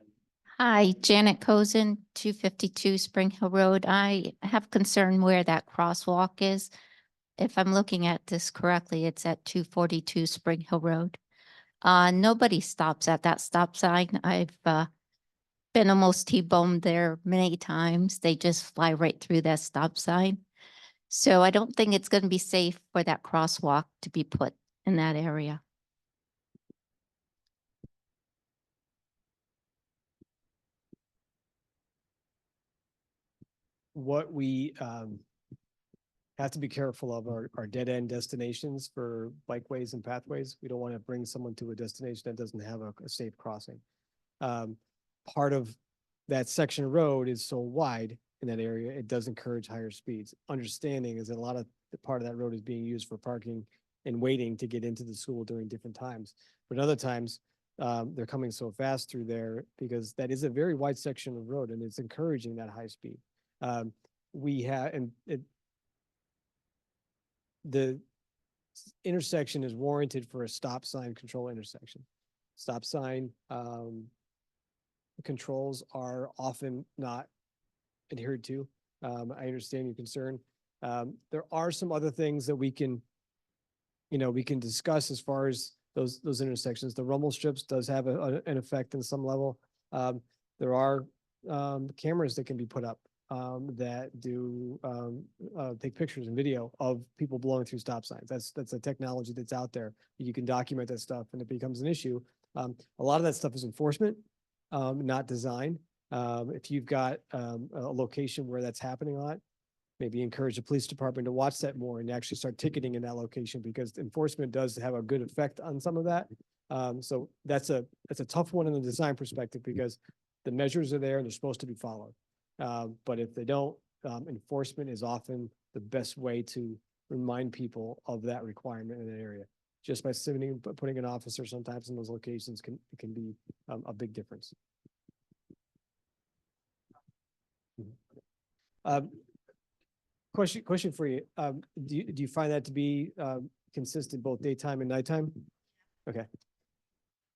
Hi, Janet Cozen, 252 Spring Hill Road. I have concern where that crosswalk is. if I'm looking at this correctly, it's at 242 Spring Hill Road. Nobody stops at that stop sign. I've been almost T-boned there many times. They just fly right through that stop sign. So I don't think it's going to be safe for that crosswalk to be put in that area. What we have to be careful of are dead end destinations for bikeways and pathways. We don't want to bring someone to a destination that doesn't have a safe crossing. Part of that section of road is so wide in that area, it does encourage higher speeds. Understanding is that a lot of the part of that road is being used for parking and waiting to get into the school during different times. But other times, they're coming so fast through there because that is a very wide section of road and it's encouraging that high speed. We have, and the intersection is warranted for a stop sign control intersection. Stop sign controls are often not adhered to. I understand your concern. There are some other things that we can discuss as far as those intersections. The rumble strips does have an effect in some level. There are cameras that can be put up that do take pictures and video of people blowing through stop signs. That's a technology that's out there. You can document that stuff and it becomes an issue. A lot of that stuff is enforcement, not design. If you've got a location where that's happening a lot, maybe encourage the police department to watch that more and actually start ticketing in that location because enforcement does have a good effect on some of that. So that's a tough one in the design perspective because the measures are there and they're supposed to be followed. But if they don't, enforcement is often the best way to remind people of that requirement in an area. Just by putting an officer sometimes in those locations can be a big difference. Question for you. Do you find that to be consistent both daytime and nighttime? Okay.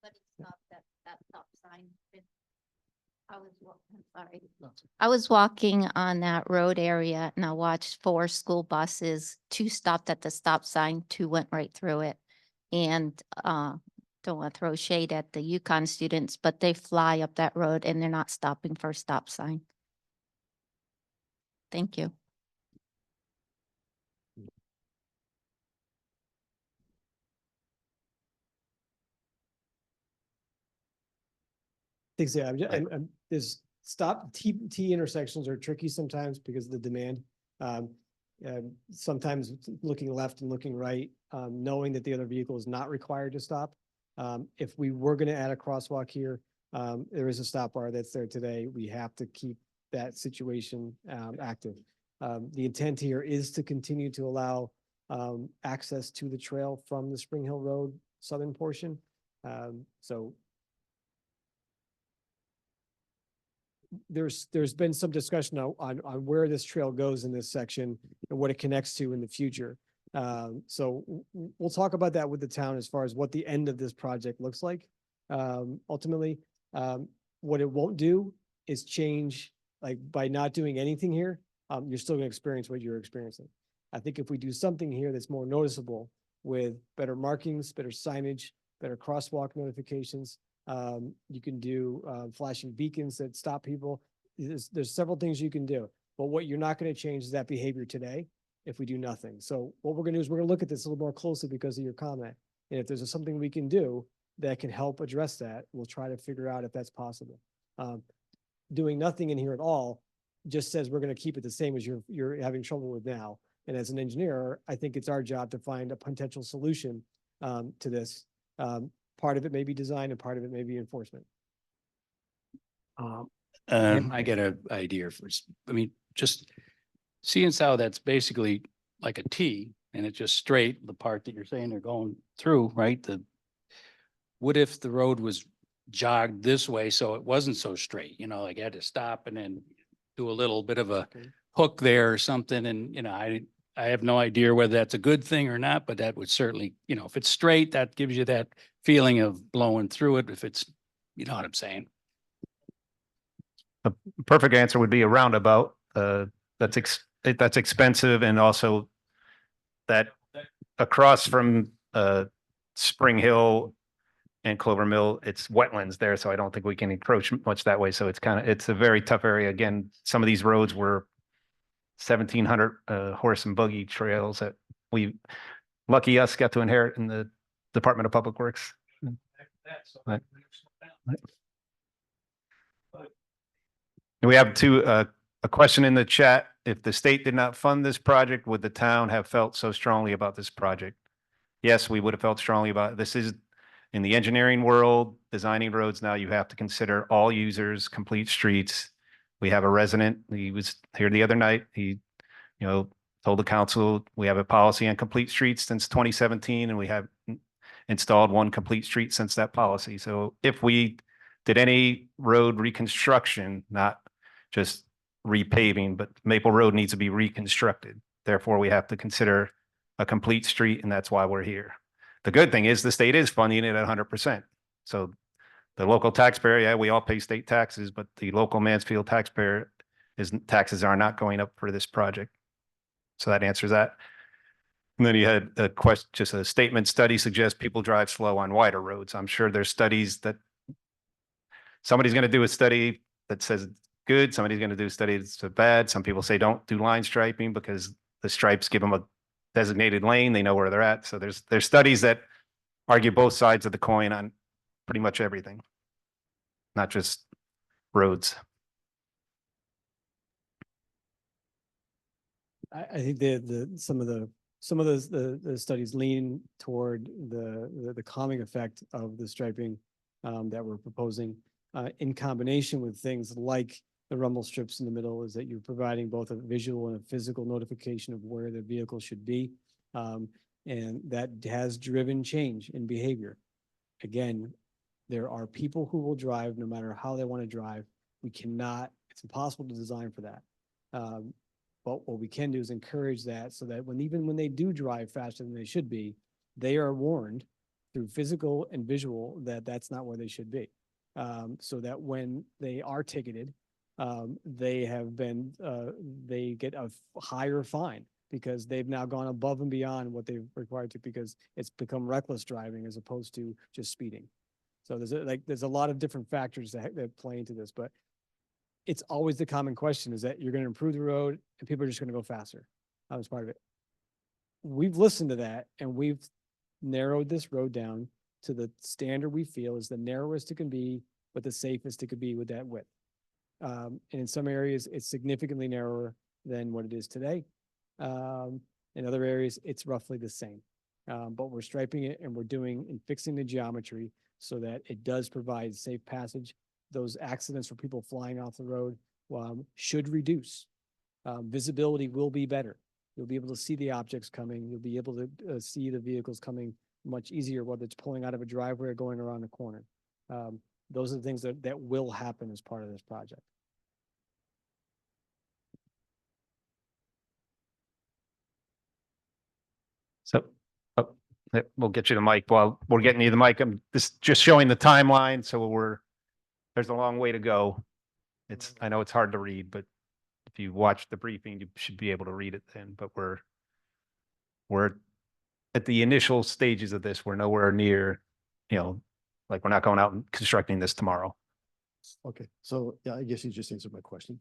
But it's not that stop sign. I was walking on that road area and I watched 4 school buses. 2 stopped at the stop sign, 2 went right through it. And don't want to throw shade at the Yukon students, but they fly up that road and they're not stopping for a stop sign. Thank you. Thanks. Yeah, there's T intersections are tricky sometimes because of the demand. Sometimes looking left and looking right, knowing that the other vehicle is not required to stop. If we were going to add a crosswalk here, there is a stop bar that's there today. We have to keep that situation active. The intent here is to continue to allow access to the trail from the Spring Hill Road southern portion. So there's been some discussion on where this trail goes in this section and what it connects to in the future. So we'll talk about that with the town as far as what the end of this project looks like. Ultimately, what it won't do is change, like by not doing anything here, you're still gonna experience what you're experiencing. I think if we do something here that's more noticeable with better markings, better signage, better crosswalk notifications, you can do flashing beacons that stop people. There's several things you can do, but what you're not going to change is that behavior today if we do nothing. So what we're going to do is we're going to look at this a little more closely because of your comment. And if there's something we can do that can help address that, we'll try to figure out if that's possible. Doing nothing in here at all just says we're going to keep it the same as you're having trouble with now. And as an engineer, I think it's our job to find a potential solution to this. Part of it may be design and part of it may be enforcement. I get an idea just seeing how that's basically like a T and it's just straight, the part that you're saying they're going through, right? What if the road was jogged this way so it wasn't so straight, like you had to stop and then do a little bit of a hook there or something. And, I have no idea whether that's a good thing or not, but that would certainly, if it's straight, that gives you that feeling of blowing through it. If it's, you know what I'm saying? A perfect answer would be a roundabout. That's expensive and also that across from Spring Hill and Clover Mill, it's wetlands there, so I don't think we can encroach much that way. So it's a very tough area. Again, some of these roads were 1,700 horse and buggy trails that lucky us got to inherit in the Department of Public Works. Right. We have a question in the chat. If the state did not fund this project, would the town have felt so strongly about this project? Yes, we would have felt strongly about it. This is in the engineering world, designing roads. Now you have to consider all users, complete streets. We have a resident. He was here the other night. He, told the council we have a policy on complete streets since 2017, and we have installed one complete street since that policy. So if we did any road reconstruction, not just repaving, but Maple Road needs to be reconstructed. Therefore, we have to consider a complete street, and that's why we're here. The good thing is the state is funding it at 100%. So the local taxpayer, yeah, we all pay state taxes, but the local Mansfield taxpayer taxes are not going up for this project. So that answers that. And then you had a question, just a statement, study suggests people drive slow on wider roads. I'm sure there's studies that somebody's going to do a study that says it's good. Somebody's going to do a study that's bad. Some people say don't do line striping because the stripes give them a designated lane. They know where they're at. So there's studies that argue both sides of the coin on pretty much everything, not just roads. I think some of the studies lean toward the calming effect of the striping that we're proposing in combination with things like the rumble strips in the middle, is that you're providing both a visual and a physical notification of where the vehicle should be. And that has driven change in behavior. Again, there are people who will drive no matter how they want to drive. It's impossible to design for that. But what we can do is encourage that so that even when they do drive faster than they should be, they are warned through physical and visual that that's not where they should be. So that when they are ticketed, they get a higher fine because they've now gone above and beyond what they've required to, because it's become reckless driving as opposed to just speeding. So there's a lot of different factors that play into this, but it's always the common question is that you're going to improve the road and people are just going to go faster. That was part of it. We've listened to that and we've narrowed this road down to the standard we feel is the narrowest it can be, but the safest it could be with that width. And in some areas, it's significantly narrower than what it is today. In other areas, it's roughly the same. But we're striping it and we're fixing the geometry so that it does provide safe passage. Those accidents for people flying off the road should reduce. Visibility will be better. You'll be able to see the objects coming. You'll be able to see the vehicles coming much easier, whether it's pulling out of a driveway or going around the corner. Those are the things that will happen as part of this project. So we'll get you the mic. While we're getting you the mic, I'm just showing the timeline. So there's a long way to go. I know it's hard to read, but if you watch the briefing, you should be able to read it then. But we're at the initial stages of this. We're nowhere near, like we're not going out and constructing this tomorrow. Okay, so yeah, I guess you just answered my question.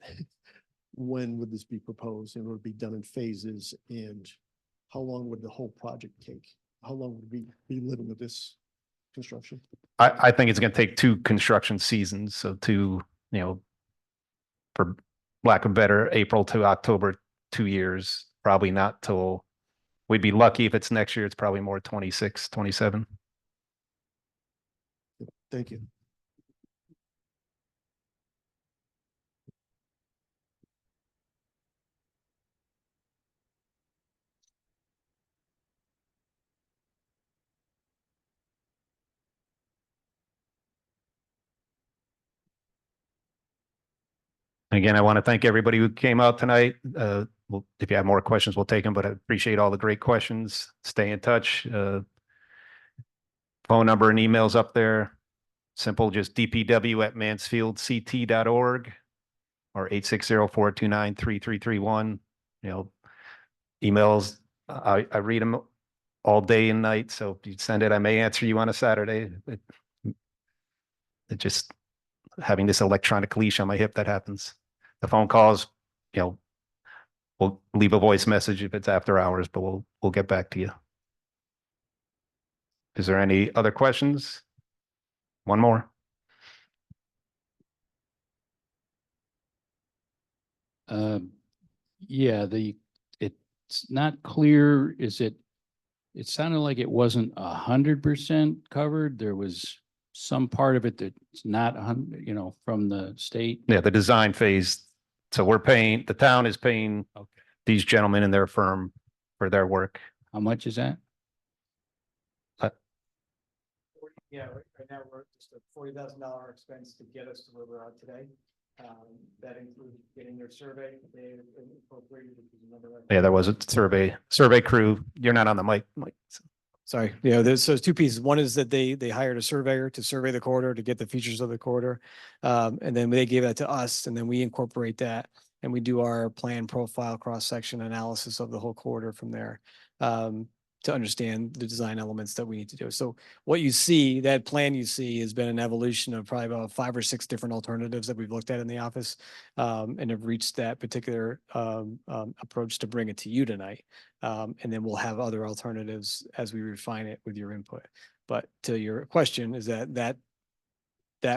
When would this be proposed and would it be done in phases, and how long would the whole project take? How long would we be living with this construction? I think it's going to take 2 construction seasons. So for lack of better, April to October, 2 years, probably not till, we'd be lucky if it's next year. It's probably more 26, 27. Thank you. Again, I want to thank everybody who came out tonight. If you have more questions, we'll take them, but I appreciate all the great questions. Stay in touch. Phone number and emails up there. Simple, just dpw@mansfieldct.org or 860-429-3331. Emails I read them all day and night, so if you send it, I may answer you on a Saturday. It just having this electronic leash on my hip that happens. The phone calls, we'll leave a voice message if it's after hours, but we'll get back to you. Is there any other questions? One more. Yeah, it's not clear, it sounded like it wasn't 100% covered. There was some part of it that's not 100, from the state. Yeah, the design phase. So the town is paying Okay. these gentlemen and their firm for their work. How much is that? Yeah, right now we're just a $40,000 expense to get us to where we're at today. That includes getting their survey. They incorporated it as another. Yeah, there was a survey crew. You're not on the mic. Sorry, there's two pieces. One is that they hired a surveyor to survey the corridor to get the features of the corridor. And then they gave that to us, and then we incorporate that and we do our plan profile cross-section analysis of the whole corridor from there. To understand the design elements that we need to do. So what you see, that plan you see has been an evolution of probably about 5 or 6 different alternatives that we've looked at in the office, and have reached that particular approach to bring it to you tonight. And then we'll have other alternatives as we refine it with your input. But to your question is that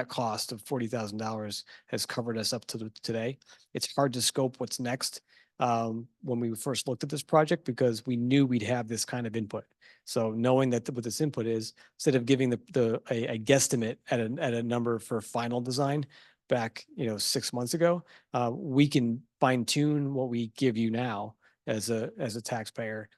cost of $40,000 has covered us up to today. It's hard to scope what's next when we first looked at this project because we knew we'd have this kind of input. So knowing that what this input is, instead of giving a guesstimate at a number for final design back 6 months ago, we can fine tune what we give you now as a taxpayer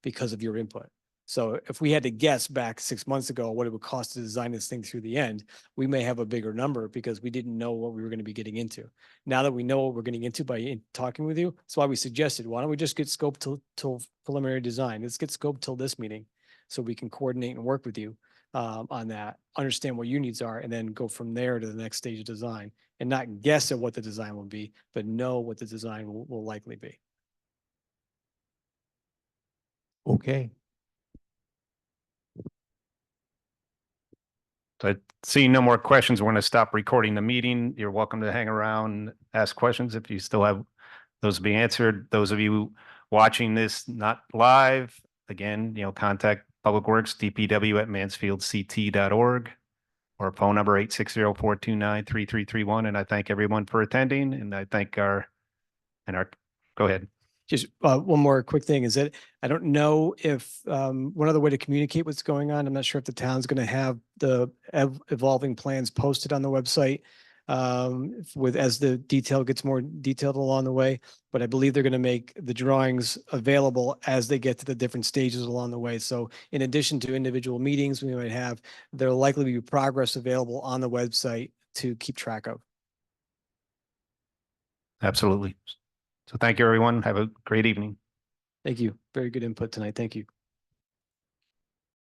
because of your input. So if we had to guess back 6 months ago what it would cost to design this thing through the end, we may have a bigger number because we didn't know what we were going to be getting into. Now that we know what we're getting into by talking with you, that's why we suggested, why don't we just get scoped till preliminary design? Let's get scoped till this meeting so we can coordinate and work with you on that, understand what your needs are, and then go from there to the next stage of design and not guess at what the design will be, but know what the design will likely be. Okay. So seeing no more questions, we're going to stop recording the meeting. You're welcome to hang around, ask questions if you still have those to be answered. Those of you watching this not live, again, contact Public Works, dpw@mansfieldct.org or phone number 860-429-3331. And I thank everyone for attending. And I thank go ahead. Just one more quick thing is that I don't know if one other way to communicate what's going on. I'm not sure if the town's going to have the evolving plans posted on the website as the detail gets more detailed along the way. But I believe they're going to make the drawings available as they get to the different stages along the way. So in addition to individual meetings we might have, there'll likely be progress available on the website to keep track of. Absolutely. So thank you, everyone. Have a great evening. Thank you. Very good input tonight. Thank you.